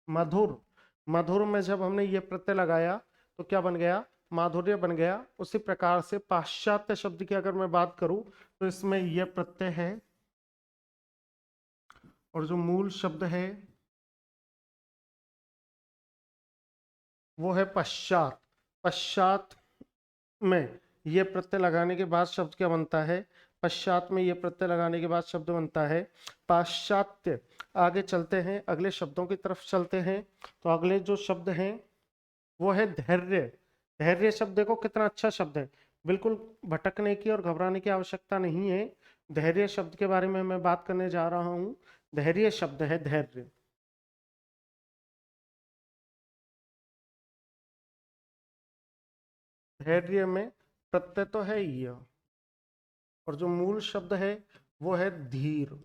मधुर। मधुर में जब हमने ये प्रत्यय लगाया तो क्या बन गया? माधुर्य बन गया। उसी प्रकार से पाश्चात्य शब्द की अगर मैं बात करूं तो इसमें यह प्रत्यय है, और जो मूल शब्द है वो है पश्चात। पश्चात में ये प्रत्यय लगाने के बाद शब्द क्या बनता है? पश्चात में ये प्रत्यय लगाने के बाद शब्द बनता है पाश्चात्य। आगे चलते हैं, अगले शब्दों की तरफ चलते हैं। तो अगले जो शब्द हैं वो है धैर्य। धैर्य शब्द देखो कितना अच्छा शब्द है, बिल्कुल भटकने की और घबराने की आवश्यकता नहीं है। धैर्य शब्द के बारे में मैं बात करने जा रहा हूं। धैर्य शब्द है धैर्य। धैर्य में प्रत्यय तो है ही, और जो मूल शब्द है वो है धीर।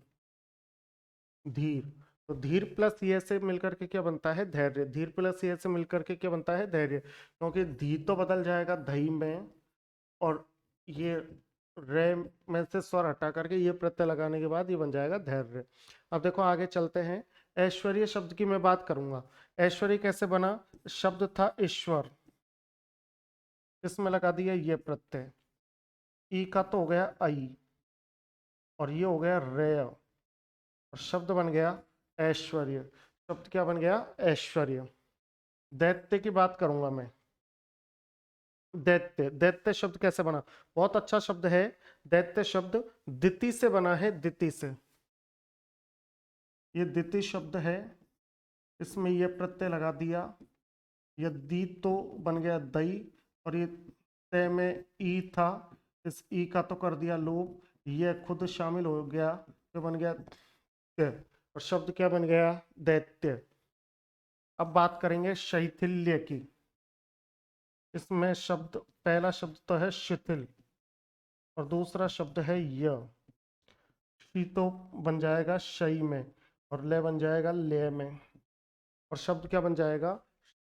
धीर। तो धीर प्लस ये से मिलकर के क्या बनता है? धैर्य। धीर प्लस ये से मिलकर के क्या बनता है? धैर्य। क्योंकि धी तो बदल जाएगा दही में, और ये रे में से स्वर हटा करके ये प्रत्यय लगाने के बाद ये बन जाएगा धैर्य। अब देखो आगे चलते हैं। ऐश्वर्य शब्द की मैं बात करूंगा। ऐश्वर्य कैसे बना? शब्द था ईश्वर, इसमें लगा दिया ये प्रत्यय। ई का तो हो गया आई, और ये हो गया रे, और शब्द बन गया ऐश्वर्य। शब्द क्या बन गया? ऐश्वर्य। दैत्य की बात करूंगा मैं। दैत्य। दैत्य शब्द कैसे बना? बहुत अच्छा शब्द है। दैत्य शब्द दिति से बना है, दिति से। ये दिति शब्द है, इसमें ये प्रत्यय लगा दिया। ये दी तो बन गया दई, और ये तय में ई था, इस ई का तो कर दिया लोप, ये खुद शामिल हो गया तो बन गया त्य, और शब्द क्या बन गया? दैत्य। अब बात करेंगे शैथिल्य की। इसमें शब्द, पहला शब्द तो है शिथिल, और दूसरा शब्द है य। शी तो बन जाएगा शई में, और ले बन जाएगा ले में, और शब्द क्या बन जाएगा?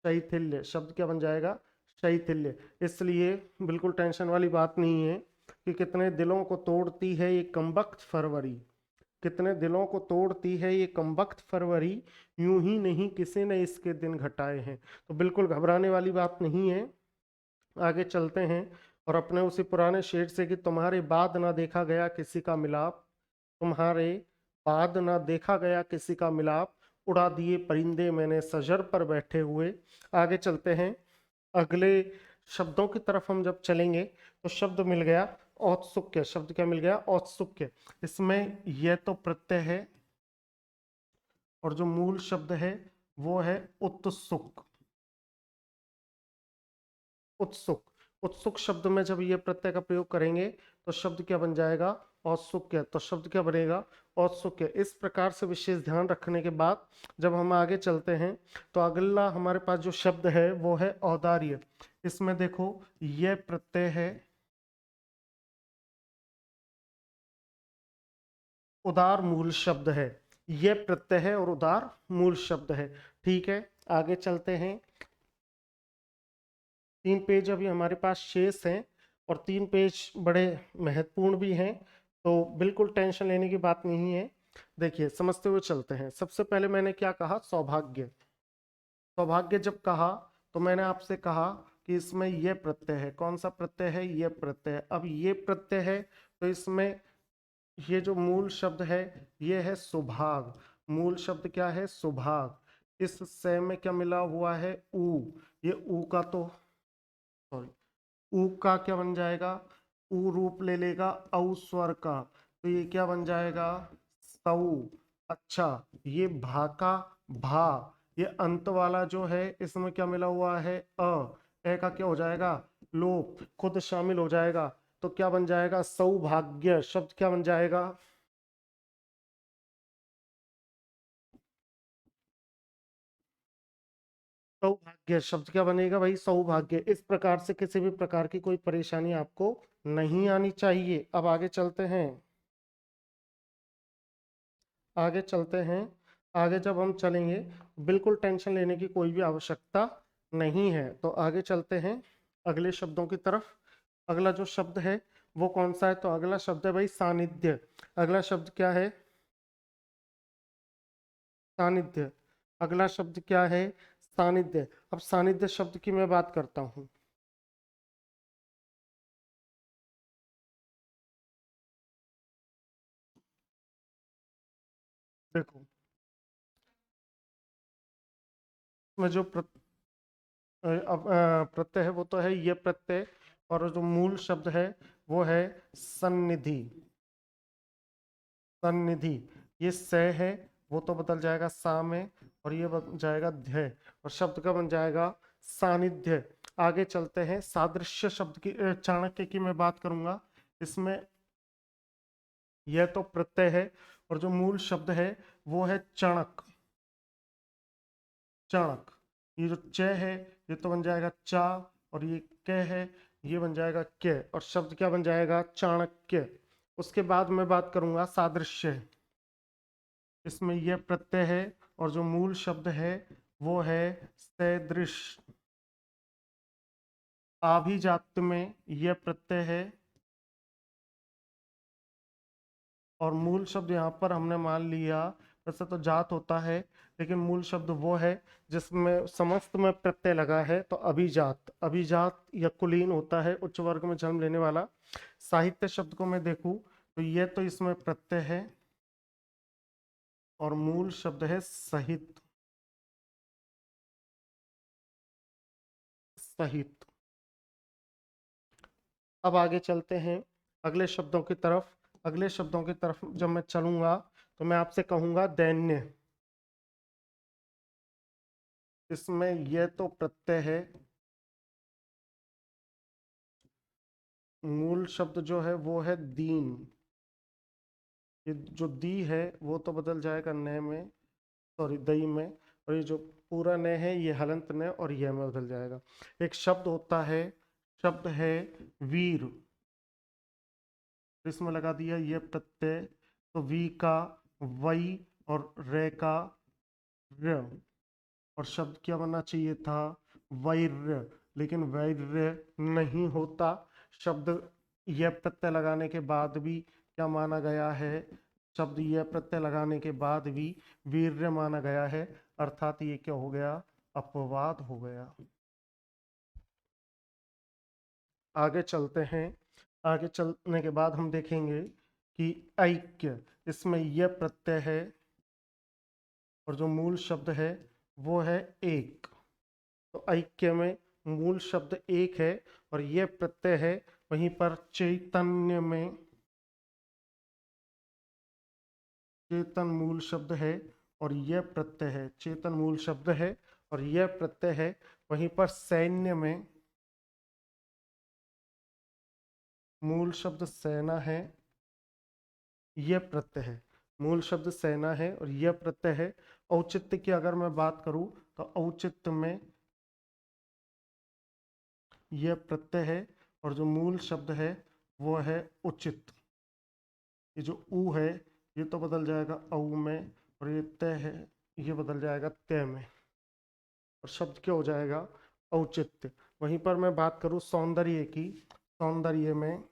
शैथिल्य। शब्द क्या बन जाएगा? शैथिल्य। इसलिए बिल्कुल टेंशन वाली बात नहीं है कि कितने दिलों को तोड़ती है ये कमबख्त फरवरी। कितने दिलों को तोड़ती है ये कमबख्त फरवरी, यूं ही नहीं किसी ने इसके दिन घटाए हैं। तो बिल्कुल घबराने वाली बात नहीं है। आगे चलते हैं, और अपने उसी पुराने शेर से कि तुम्हारे बाद ना देखा गया किसी का मिलाप। तुम्हारे बाद ना देखा गया किसी का मिलाप, उड़ा दिए परिंदे मैंने सजर पर बैठे हुए। आगे चलते हैं। अगले शब्दों की तरफ हम जब चलेंगे तो शब्द मिल गया औत्सुक्य। शब्द क्या मिल गया? औत्सुक्य। इसमें यह तो प्रत्यय है, और जो मूल शब्द है वो है उत्सुक। उत्सुक। उत्सुक शब्द में जब ये प्रत्यय का प्रयोग करेंगे तो शब्द क्या बन जाएगा? औत्सुक्य, तो शब्द क्या बनेगा औत्सुक्य। इस प्रकार से विशेष ध्यान रखने के बाद जब हम आगे चलते हैं तो अगला हमारे पास जो शब्द है वो है औदार्य। इसमें देखो ये प्रत्यय है, उदार मूल शब्द है, ये प्रत्यय है और उदार मूल शब्द है। ठीक है, आगे चलते हैं। 3 पेज अभी हमारे पास शेष हैं और 3 पेज बड़े महत्वपूर्ण भी हैं, तो बिल्कुल टेंशन लेने की बात नहीं है। देखिए समझते हुए चलते हैं। सबसे पहले मैंने क्या कहा, सौभाग्य। सौभाग्य जब कहा तो मैंने आपसे कहा कि इसमें ये प्रत्यय है। कौन सा प्रत्यय है, ये प्रत्यय। अब ये प्रत्यय है तो इसमें ये जो मूल शब्द है ये है सुभाग। मूल शब्द क्या है, सुभाग। इस से में क्या मिला हुआ है, ऊ। ये ऊ का तो सॉरी, ऊ का क्या बन जाएगा, ऊ रूप ले लेगा औ स्वर का, तो ये क्या बन जाएगा, सऊ। अच्छा, ये भा का भा, ये अंत वाला जो है इसमें क्या मिला हुआ है, ए का क्या हो जाएगा, लोप, खुद शामिल हो जाएगा, तो क्या बन जाएगा, सौभाग्य। शब्द क्या बन जाएगा, सौभाग्य। शब्द क्या बनेगा भाई, सौभाग्य। इस प्रकार से किसी भी प्रकार की कोई परेशानी आपको नहीं आनी चाहिए। अब आगे चलते हैं, आगे चलते हैं। आगे जब हम चलेंगे बिल्कुल टेंशन लेने की कोई भी आवश्यकता नहीं है। तो आगे चलते हैं अगले शब्दों की तरफ। अगला जो शब्द है वो कौन सा है, तो अगला शब्द है भाई सानिध्य। अगला शब्द क्या है, सानिध्य। अगला शब्द क्या है, सानिध्य। अब सानिध्य शब्द की मैं बात करता हूँ। देखो मैं जो प्रत्यय है वो तो है ये प्रत्यय, और जो मूल शब्द है वो है सन्निधि। सन्निधि, ये स है वो तो बदल जाएगा सा में, और ये बन जाएगा ध्य, और शब्द का बन जाएगा सानिध्य। आगे चलते हैं, सादृश्य शब्द की, चाणक्य की मैं बात करूंगा। इसमें यह तो प्रत्यय है और जो मूल शब्द है वो है चणक। चणक, ये जो च है ये तो बन जाएगा चा, और ये क है ये बन जाएगा क, और शब्द क्या बन जाएगा, चाणक्य। उसके बाद मैं बात करूंगा सादृश्य। इसमें यह प्रत्यय है और जो मूल शब्द है वो है सदृश। आभिजात्य में यह प्रत्यय है और मूल शब्द यहाँ पर हमने मान लिया, वैसे तो जात होता है लेकिन मूल शब्द वो है जिसमें समस्त में प्रत्यय लगा है, तो अभिजात। अभिजात या कुलीन होता है, उच्च वर्ग में जन्म लेने वाला। साहित्य शब्द को मैं देखूं तो ये तो इसमें प्रत्यय है और मूल शब्द है सहित। सहित। अब आगे चलते हैं अगले शब्दों की तरफ। अगले शब्दों की तरफ जब मैं चलूंगा तो मैं आपसे कहूंगा दैन्य। इसमें यह तो प्रत्यय है, मूल शब्द जो है वो है दीन। ये जो दी है वो तो बदल जाएगा न में, सॉरी दई में, और ये जो पूरा न है ये हलंत न और यह में बदल जाएगा। एक शब्द होता है, शब्द है वीर। इसमें लगा दिया ये प्रत्यय, तो वी का वई और रे का र, और शब्द क्या बनना चाहिए था, वैर्य, लेकिन वैर्य नहीं होता। शब्द यह प्रत्यय लगाने के बाद भी क्या माना गया है, शब्द यह प्रत्यय लगाने के बाद भी वीर्य माना गया है, अर्थात ये क्या हो गया, अपवाद हो गया। आगे चलते हैं। आगे चलने के बाद हम देखेंगे कि ऐक्य, इसमें यह प्रत्यय है और जो मूल शब्द है वो है एक। तो ऐक्य में मूल शब्द एक है और यह प्रत्यय है। वहीं पर चैतन्य में चेतन मूल शब्द है और यह प्रत्यय है, चेतन मूल शब्द है और यह प्रत्यय है। वहीं पर सैन्य में मूल शब्द सेना है यह प्रत्यय है। मूल शब्द सेना है और यह प्रत्यय है। औचित्य की अगर मैं बात करूं तो औचित्य में यह प्रत्यय है और जो मूल शब्द है वो है उचित। ये जो ऊ है ये तो बदल जाएगा औ में, और ये तय है ये बदल जाएगा तय में, और शब्द क्या हो जाएगा? औचित्य। वहीं पर मैं बात करूं सौंदर्य की, सौंदर्य में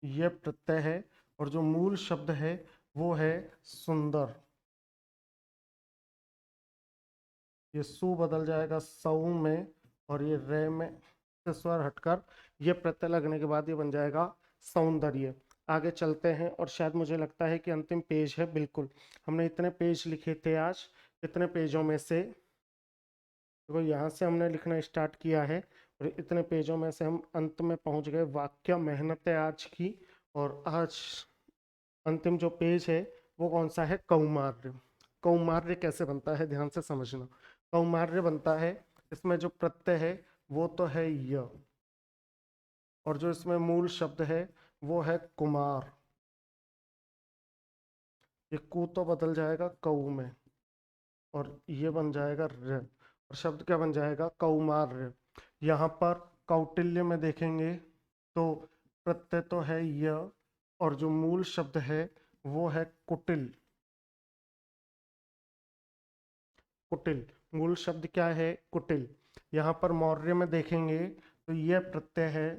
यह प्रत्यय है और जो मूल शब्द है वो है सुंदर। ये सु बदल जाएगा सौ में, और ये रे में से स्वर हटकर ये प्रत्यय लगने के बाद ये बन जाएगा सौंदर्य। आगे चलते हैं, और शायद मुझे लगता है कि अंतिम पेज है। बिल्कुल, हमने इतने पेज लिखे थे आज। इतने पेजों में से देखो यहाँ से हमने लिखना स्टार्ट किया है, और इतने पेजों में से हम अंत में पहुंच गए। वाक्य मेहनत है आज की। और आज अंतिम जो पेज है वो कौन सा है? कौमार्य। कौमार्य कैसे बनता है ध्यान से समझना। कौमार्य बनता है, इसमें जो प्रत्यय है वो तो है य, और जो इसमें मूल शब्द है वो है कुमार। ये कु तो बदल जाएगा कऊ में, और ये बन जाएगा र, और शब्द क्या बन जाएगा? कौमार्य। यहाँ पर कौटिल्य में देखेंगे तो प्रत्यय तो है य, और जो मूल शब्द है वो है कुटिल। कुटिल, मूल शब्द क्या है? कुटिल। यहाँ पर मौर्य में देखेंगे तो यह प्रत्यय है,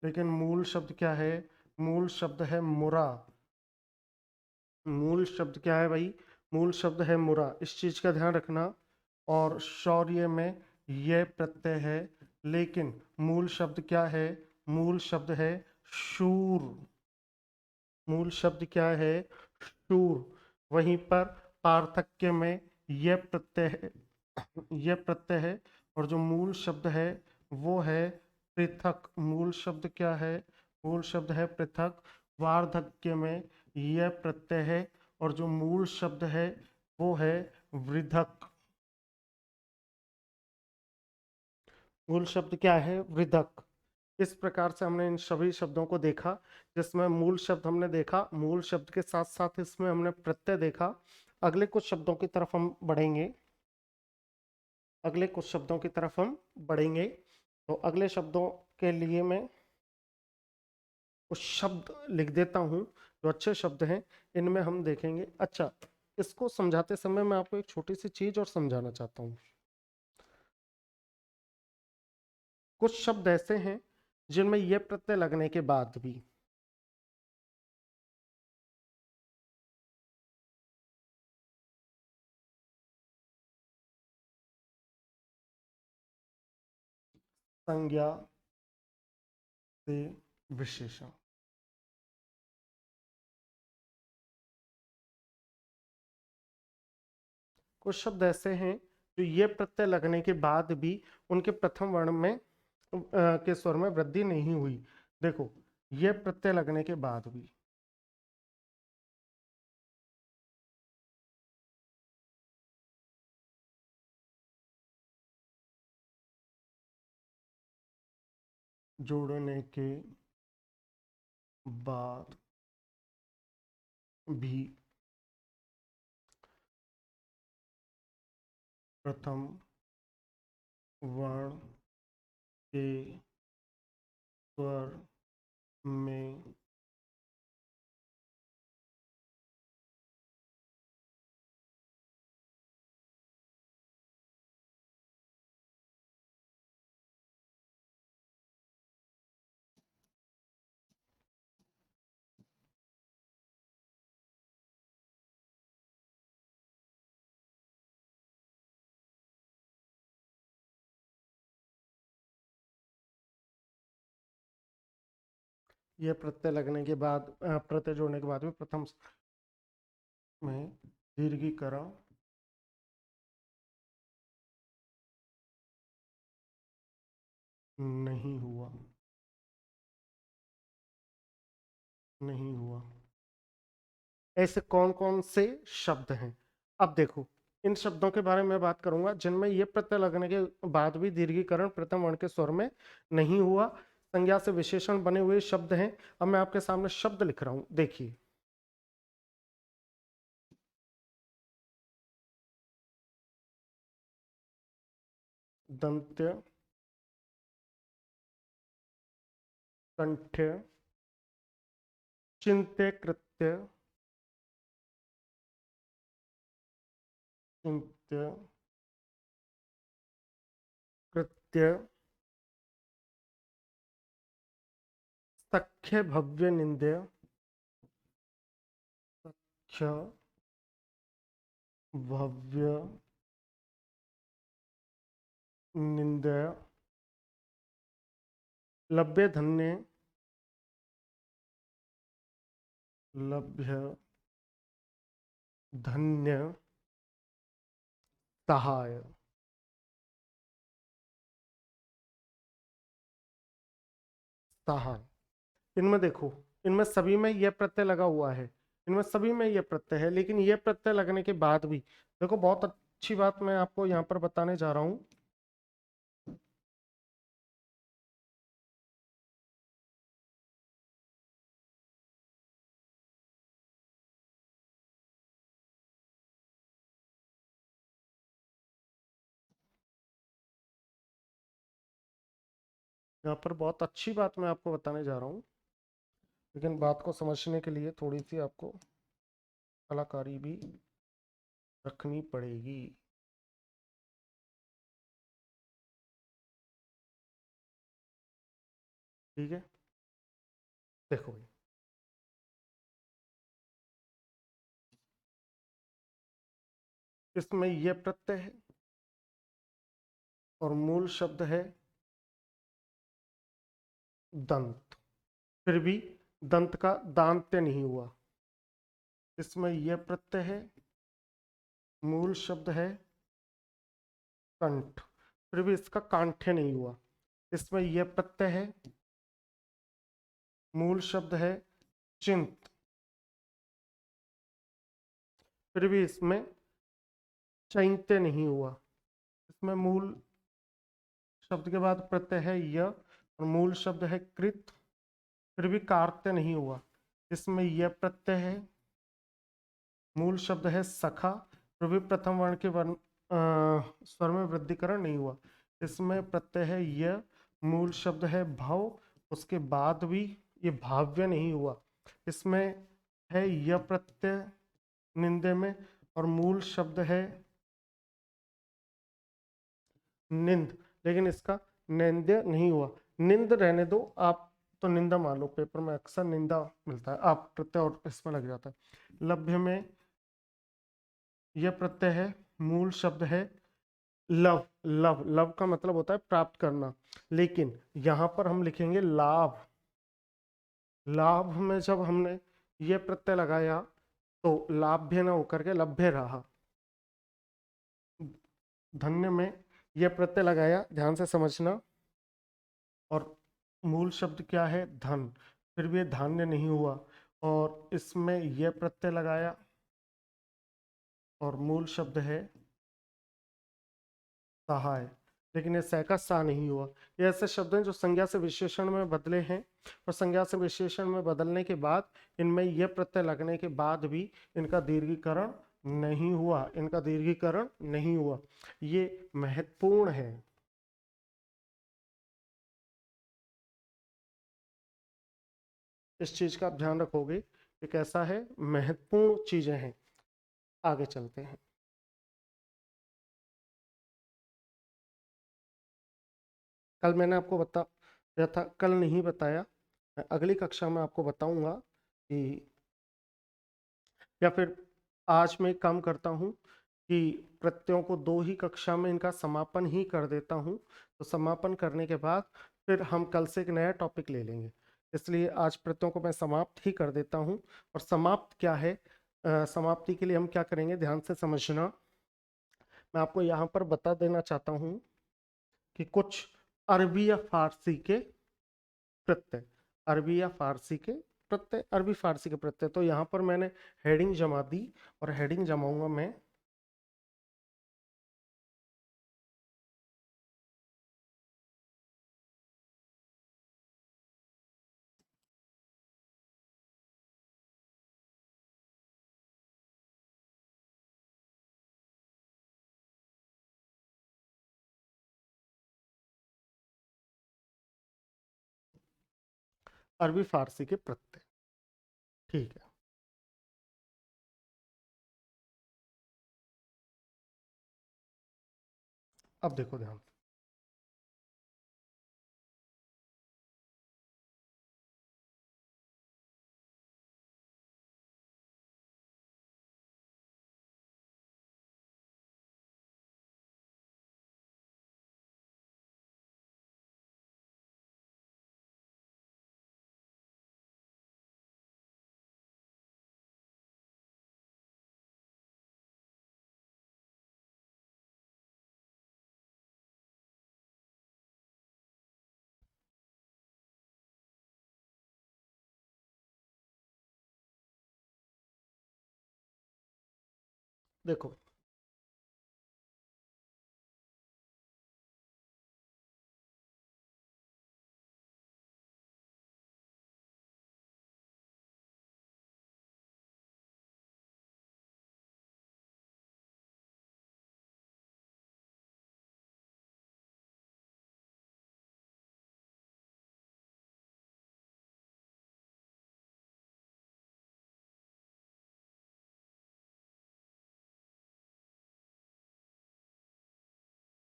लेकिन मूल शब्द क्या है? मूल शब्द है मुरा। मूल शब्द क्या है भाई? मूल शब्द है मुरा, इस चीज का ध्यान रखना। और शौर्य में यह प्रत्यय है, लेकिन मूल शब्द क्या है? मूल शब्द है शूर। मूल शब्द क्या है? शूर। वहीं पर पार्थक्य में यह प्रत्यय है, यह प्रत्यय है, और जो मूल शब्द है वो है पृथक। मूल शब्द क्या है? मूल शब्द है पृथक। वार्धक्य में यह प्रत्यय है, और जो मूल शब्द है वो है वृद्धक। मूल शब्द क्या है? वृद्धक। इस प्रकार से हमने इन सभी शब्दों को देखा, जिसमें मूल शब्द हमने देखा, मूल शब्द के साथ साथ इसमें हमने प्रत्यय देखा। अगले कुछ शब्दों की तरफ हम बढ़ेंगे, अगले कुछ शब्दों की तरफ हम बढ़ेंगे। तो अगले शब्दों के लिए मैं कुछ शब्द लिख देता हूँ जो अच्छे शब्द हैं, इनमें हम देखेंगे। अच्छा, इसको समझाते समय मैं आपको एक छोटी सी चीज और समझाना चाहता हूँ। कुछ शब्द ऐसे हैं जिनमें यह प्रत्यय लगने के बाद भी संज्ञा से विशेषण, कुछ शब्द ऐसे हैं जो ये प्रत्यय लगने के बाद भी उनके प्रथम वर्ण में के स्वर में वृद्धि नहीं हुई। देखो, ये प्रत्यय लगने के बाद भी, जोड़ने के बाद भी प्रथम वर्ण के स्वर में यह प्रत्यय लगने के बाद प्रत्यय जोड़ने के बाद भी प्रथम में दीर्घीकरण नहीं हुआ, नहीं हुआ। ऐसे कौन कौन से शब्द हैं? अब देखो, इन शब्दों के बारे में बात करूंगा जिनमें ये प्रत्यय लगने के बाद भी दीर्घीकरण प्रथम वर्ण के स्वर में नहीं हुआ। संज्ञा से विशेषण बने हुए शब्द हैं। अब मैं आपके सामने शब्द लिख रहा हूं, देखिए। दंत्य, कंठ्य, चिंत्य, कृत्य, चिंत्य, कृत्य, सख्य, भव्य, निंद्य, सख्य, भव्य, निंद्य, लभ्य, धन्य, लभ्य, धन्य, सहाय। सहाय, इनमें देखो, इनमें सभी में यह प्रत्यय लगा हुआ है, इनमें सभी में यह प्रत्यय है, लेकिन यह प्रत्यय लगने के बाद भी देखो, बहुत अच्छी बात मैं आपको यहाँ पर बताने जा रहा हूं। यहाँ पर बहुत अच्छी बात मैं आपको बताने जा रहा हूँ, लेकिन बात को समझने के लिए थोड़ी सी आपको कलाकारी भी रखनी पड़ेगी। ठीक है, देखो भाई, इसमें यह प्रत्यय है और मूल शब्द है दंत, फिर भी दंत का दांत्य नहीं हुआ। इसमें यह प्रत्यय है, मूल शब्द है कंठ, फिर भी इसका कांठ्य नहीं हुआ। इसमें यह प्रत्यय है, मूल शब्द है चिंत, फिर भी इसमें चैत्य नहीं हुआ। इसमें मूल शब्द के बाद प्रत्यय है य और मूल शब्द है कृत, फिर भी कार्त्य नहीं हुआ। इसमें यह प्रत्यय है, मूल शब्द है सखा, फिर भी प्रथम वर्ण के वर्ण स्वर में वृद्धिकरण नहीं हुआ। इसमें प्रत्यय है य, मूल शब्द है भव, उसके बाद भी ये भाव्य नहीं हुआ। इसमें है य प्रत्यय निंदे में और मूल शब्द है निंद, लेकिन इसका निंद्य नहीं हुआ। निंद रहने दो आप, तो निंदा मान लो, पेपर में अक्सर निंदा मिलता है, आप प्रत्यय और इसमें लग जाता है। लभ्य में यह प्रत्यय है, मूल शब्द है लव, लव, लव का मतलब होता है प्राप्त करना, लेकिन यहां पर हम लिखेंगे लाभ। लाभ में जब हमने ये प्रत्यय लगाया तो लाभ्य न होकर के लभ्य रहा। धन्य में यह प्रत्यय लगाया, ध्यान से समझना, और मूल शब्द क्या है धन, फिर भी धान्य नहीं हुआ। और इसमें यह प्रत्यय लगाया और मूल शब्द है सहाय, लेकिन ये सह का सा नहीं हुआ। ये ऐसे शब्द हैं जो संज्ञा से विशेषण में बदले हैं, और संज्ञा से विशेषण में बदलने के बाद इनमें यह प्रत्यय लगने के बाद भी इनका दीर्घीकरण नहीं हुआ, इनका दीर्घीकरण नहीं हुआ। ये महत्वपूर्ण है। इस चीज का आप ध्यान रखोगे, एक ऐसा है, महत्वपूर्ण चीजें हैं। आगे चलते हैं। कल मैंने आपको बताया था, कल नहीं बताया, मैं अगली कक्षा में आपको बताऊंगा कि, या फिर आज मैं एक काम करता हूँ कि प्रत्ययों को दो ही कक्षा में इनका समापन ही कर देता हूँ, तो समापन करने के बाद फिर हम कल से एक नया टॉपिक ले लेंगे। इसलिए आज प्रत्ययों को मैं समाप्त ही कर देता हूँ। और समाप्त क्या है, समाप्ति के लिए हम क्या करेंगे, ध्यान से समझना। मैं आपको यहाँ पर बता देना चाहता हूँ कि कुछ अरबी या फारसी के प्रत्यय, अरबी या फारसी के प्रत्यय, अरबी फारसी के प्रत्यय, तो यहाँ पर मैंने हेडिंग जमा दी, और हेडिंग जमाऊंगा मैं अरबी फारसी के प्रत्यय। ठीक है, अब देखो ध्यान से। देखो,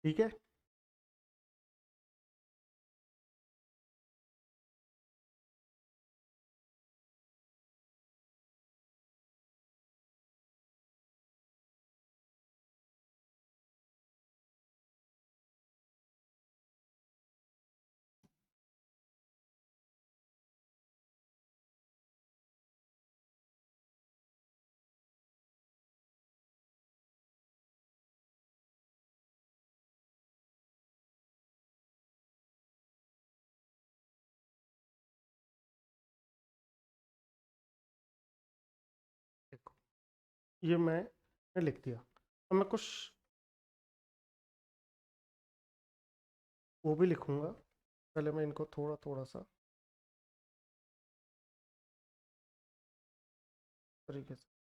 ठीक है, देखो, ये मैं लिख दिया। अब मैं कुछ वो भी लिखूंगा। पहले मैं इनको थोड़ा थोड़ा सा तरीके से।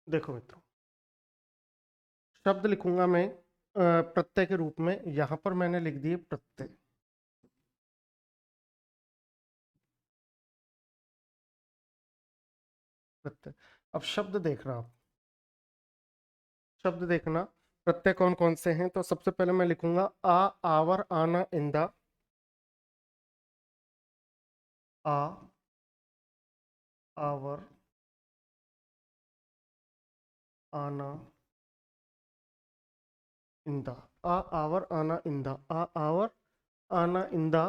देखो मित्रों, शब्द लिखूंगा मैं प्रत्यय के रूप में। यहां पर मैंने लिख दिए प्रत्यय। प्रत्यय। अब शब्द देखना आप, शब्द देखना प्रत्यय कौन कौन से हैं। तो सबसे पहले मैं लिखूंगा आ, आवर, आना, इंदा। आ, आवर, आना, इंदा। आ, आवर, आना, इंदा। आ, आवर, आना, इंदा।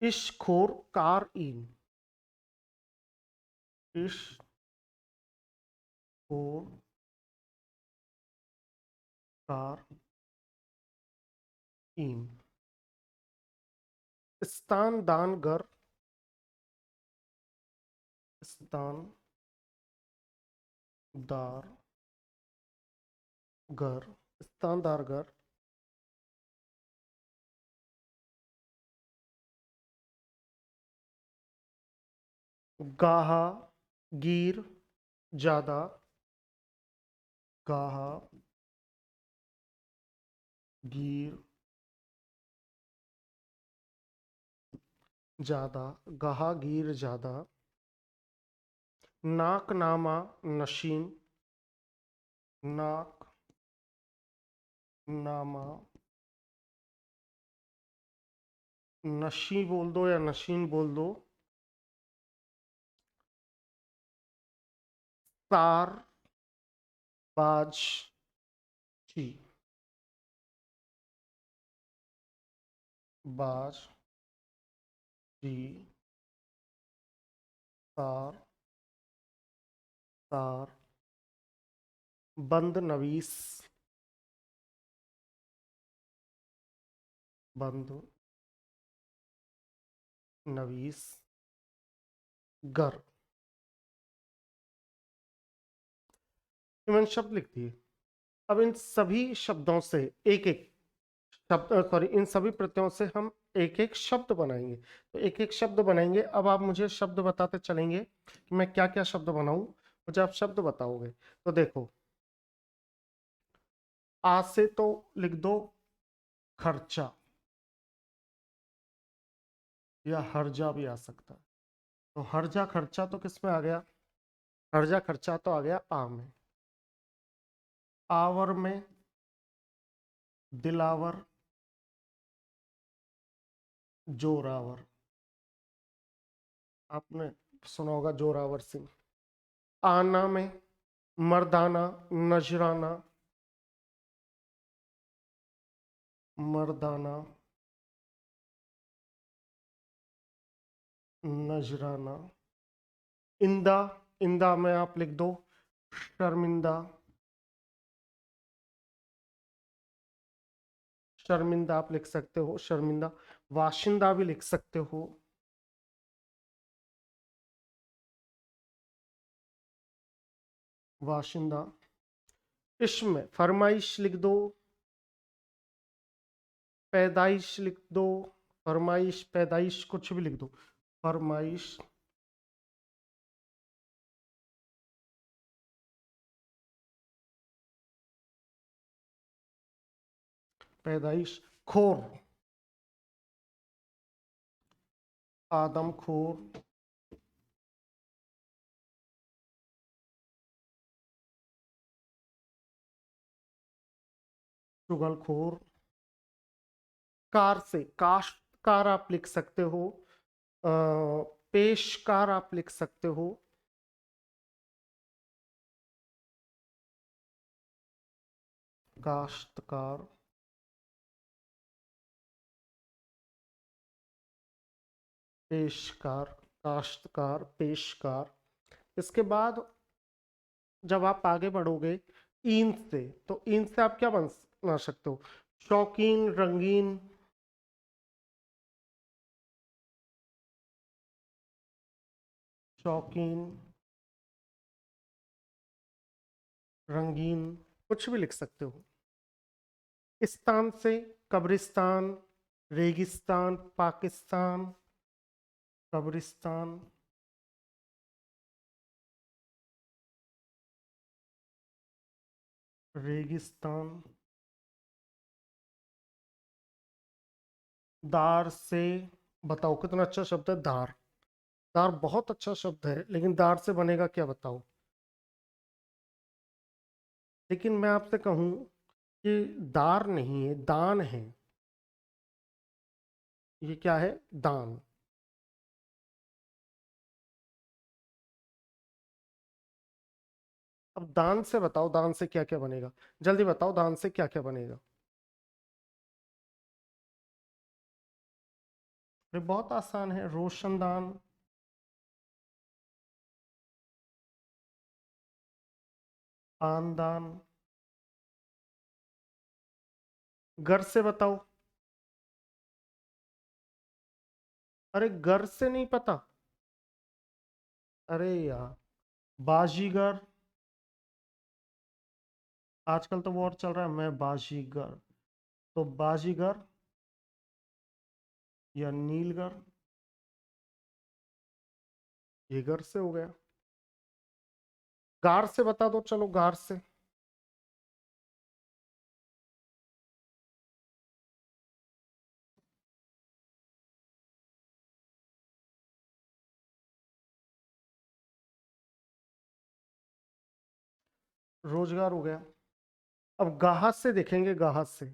इश, खोर, कार, ईन। इश, खोर, कार, ईन। स्थान, दान, घर। स्थान, दार, घर। स्थान, दार, घर। गाहा, गिर, ज्यादा। गाहा, गिर, ज्यादा। गाहा, गिर, ज्यादा। नाक, नामा, नशीन। नाक, नामा, नशी बोल दो या नशीन बोल दो। तार, बाज, ची। बाज, जी, तार, तार, बंद नवीस, बंद नवीस, गर। ये मैंने शब्द लिख दिए। अब इन सभी शब्दों से एक एक शब्द, सॉरी, इन सभी प्रत्ययों से हम एक एक शब्द बनाएंगे। तो एक एक शब्द बनाएंगे। अब आप मुझे शब्द बताते चलेंगे कि मैं क्या क्या शब्द बनाऊं, मुझे आप शब्द बताओगे। तो देखो, आ से तो लिख दो खर्चा, या हर्जा भी आ सकता है। तो हर्जा खर्चा तो किस में आ गया? हर्जा खर्चा तो आ गया आ में। आवर में दिलावर, जोरावर। आपने सुना होगा जोरावर सिंह। आना में मर्दाना, नजराना, मर्दाना, नजराना। इंदा, इंदा में आप लिख दो शर्मिंदा, शर्मिंदा आप लिख सकते हो, शर्मिंदा। वाशिंदा भी लिख सकते हो, वाशिंदा। इसमें फरमाइश लिख दो, पैदाइश लिख दो, फरमाइश, पैदाइश, कुछ भी लिख दो, फरमाइश। पैदाइश। खोर, आदमखोर, चुगलखोर। कार से काश्तकार आप लिख सकते हो, पेशकार आप लिख सकते हो, काश्तकार, पेशकार, काश्तकार, पेशकार। इसके बाद जब आप आगे बढ़ोगे ईंट से, तो ईंट से आप क्या बना सकते हो? शौकीन, रंगीन, शौकीन, रंगीन, कुछ भी लिख सकते हो। इस्तान से कब्रिस्तान, रेगिस्तान, पाकिस्तान, कब्रिस्तान, रेगिस्तान। दार से, बताओ कितना अच्छा शब्द है दार। दार बहुत अच्छा शब्द है, लेकिन दार से बनेगा क्या बताओ? लेकिन मैं आपसे कहूं कि दार नहीं है, दान है। ये क्या है? दान। अब दान से बताओ, दान से क्या क्या बनेगा? जल्दी बताओ, दान से क्या क्या बनेगा? ये बहुत आसान है, रोशनदान, आनदान। घर से बताओ। अरे घर से नहीं पता? अरे यार, बाजीगर। आजकल तो वो और चल रहा है, मैं बाजीगर। तो बाजीगर या नीलगर, ये घर से हो गया। गार से बता दो, चलो गार से। रोजगार हो गया। अब गाह से देखेंगे, गाह से।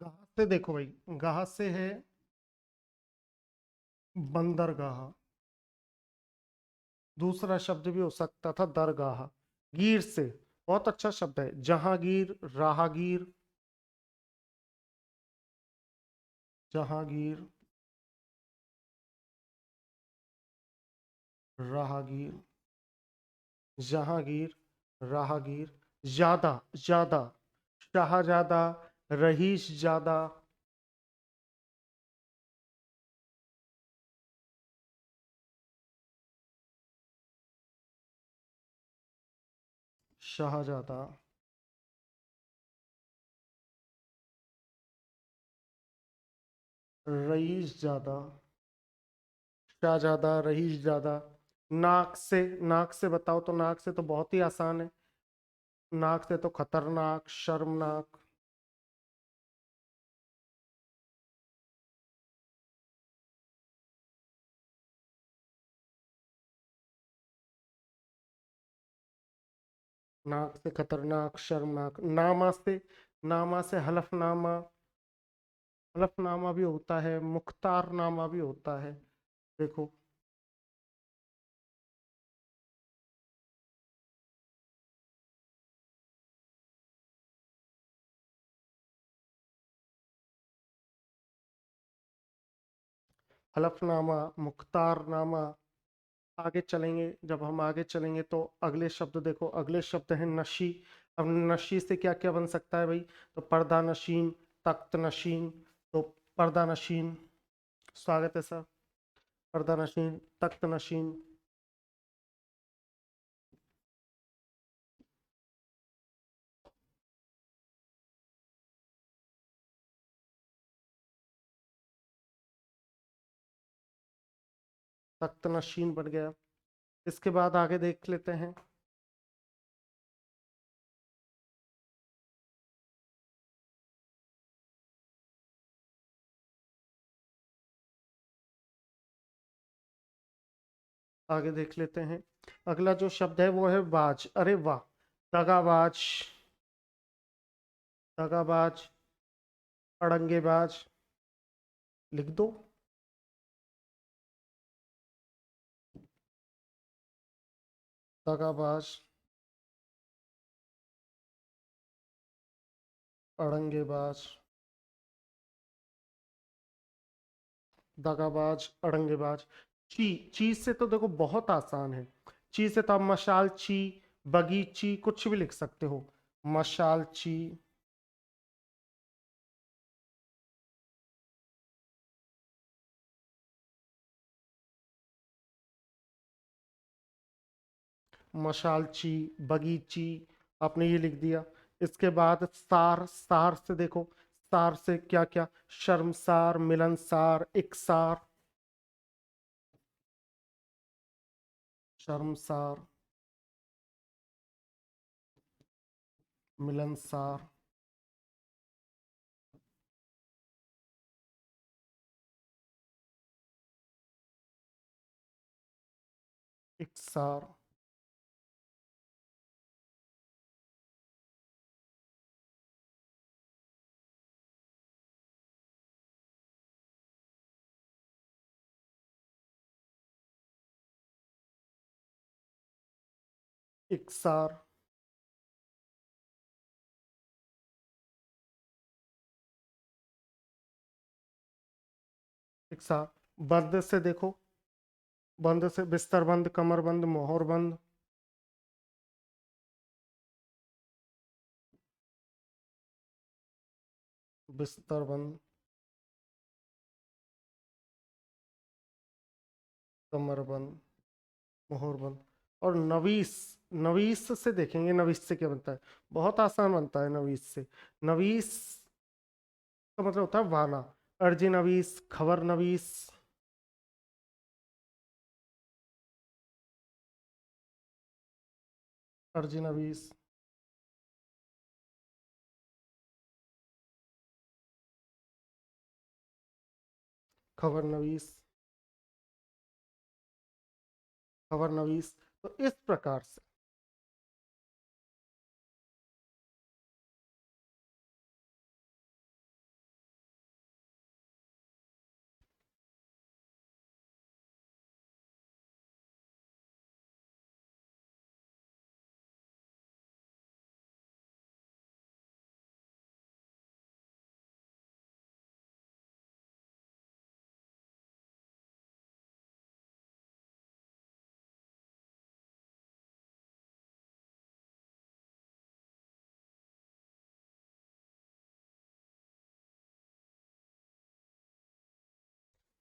गाह से देखो भाई, गाह से है बंदरगाह। दूसरा शब्द भी हो सकता था दरगाह। गिर से, बहुत अच्छा शब्द है, जहांगीर, राहगीर, जहांगीर, राहगीर, जहांगीर, राहगीर, ज्यादा, ज्यादा, शाहजादा, रईस ज्यादा, शाहजादा, रईस ज्यादा, शाहजादा, रईस ज्यादा। नाक से, नाक से बताओ तो नाक से तो बहुत ही आसान है। नाक से तो खतरनाक, शर्मनाक, नाक से खतरनाक, शर्मनाक। नामा से, नामा से हलफनामा, हलफनामा भी होता है, मुख्तारनामा भी होता है। देखो, हलफनामा, मुख्तारनामा। आगे चलेंगे, जब हम आगे चलेंगे तो अगले शब्द देखो, अगले शब्द है नशी। अब नशी से क्या क्या बन सकता है भाई? तो पर्दा नशीन, तख्त नशीन। तो पर्दा नशीन, स्वागत है सर। पर्दा नशीन, तख्त नशीन। तख्त नशीन बन गया। इसके बाद आगे देख लेते हैं। आगे देख लेते हैं। अगला जो शब्द है वो है बाज। अरे वाह! दगाबाज, दगाबाज, अड़ंगेबाज। लिख दो। दगाबाज, अड़ंगेबाज, दगाबाज, अड़ंगेबाज। ची, ची से तो देखो बहुत आसान है। ची से तो आप मशाल ची, बगीची, कुछ भी लिख सकते हो। मशाल ची, मशालची, बगीची। आपने ये लिख दिया। इसके बाद सार, सार से देखो, सार से क्या क्या? शर्मसार, मिलनसार, इकसार। शर्मसार, मिलनसार, इकसार। इकसार, इकसार। बंद से देखो, बंद से बिस्तर बंद, कमर बंद, मोहर बंद। बिस्तर बंद, कमर बंद, मोहर बंद। और नवीस, नवीस से देखेंगे, नवीस से क्या बनता है? बहुत आसान बनता है नवीस से। नवीस का मतलब होता है वाला। अर्जी नवीस, खबर नवीस। अर्जी नवीस, खबर नवीस, खबर नवीस। तो इस प्रकार से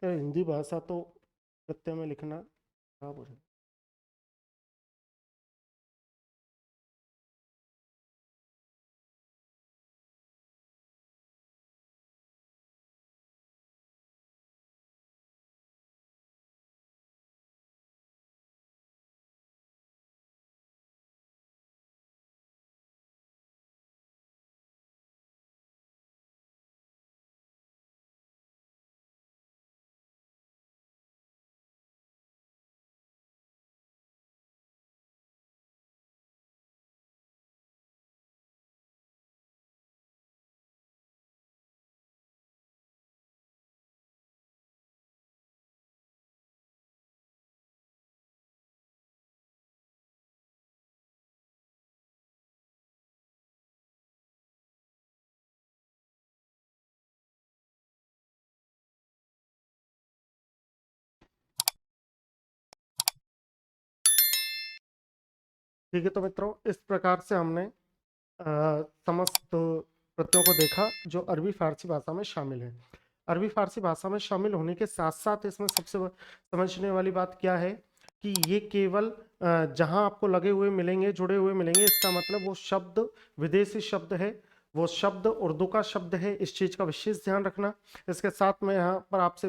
हिंदी भाषा तो प्रत्यय में लिखना खराब हो जाएगा। ठीक है, तो मित्रों इस प्रकार से हमने समस्त प्रत्ययों को देखा जो अरबी फारसी भाषा में शामिल है। अरबी फारसी भाषा में शामिल होने के साथ साथ इसमें सबसे समझने वाली बात क्या है कि ये केवल जहां आपको लगे हुए मिलेंगे, जुड़े हुए मिलेंगे, इसका मतलब वो शब्द विदेशी शब्द है, वो शब्द उर्दू का शब्द है। इस चीज का विशेष ध्यान रखना। इसके साथ में यहाँ पर आपसे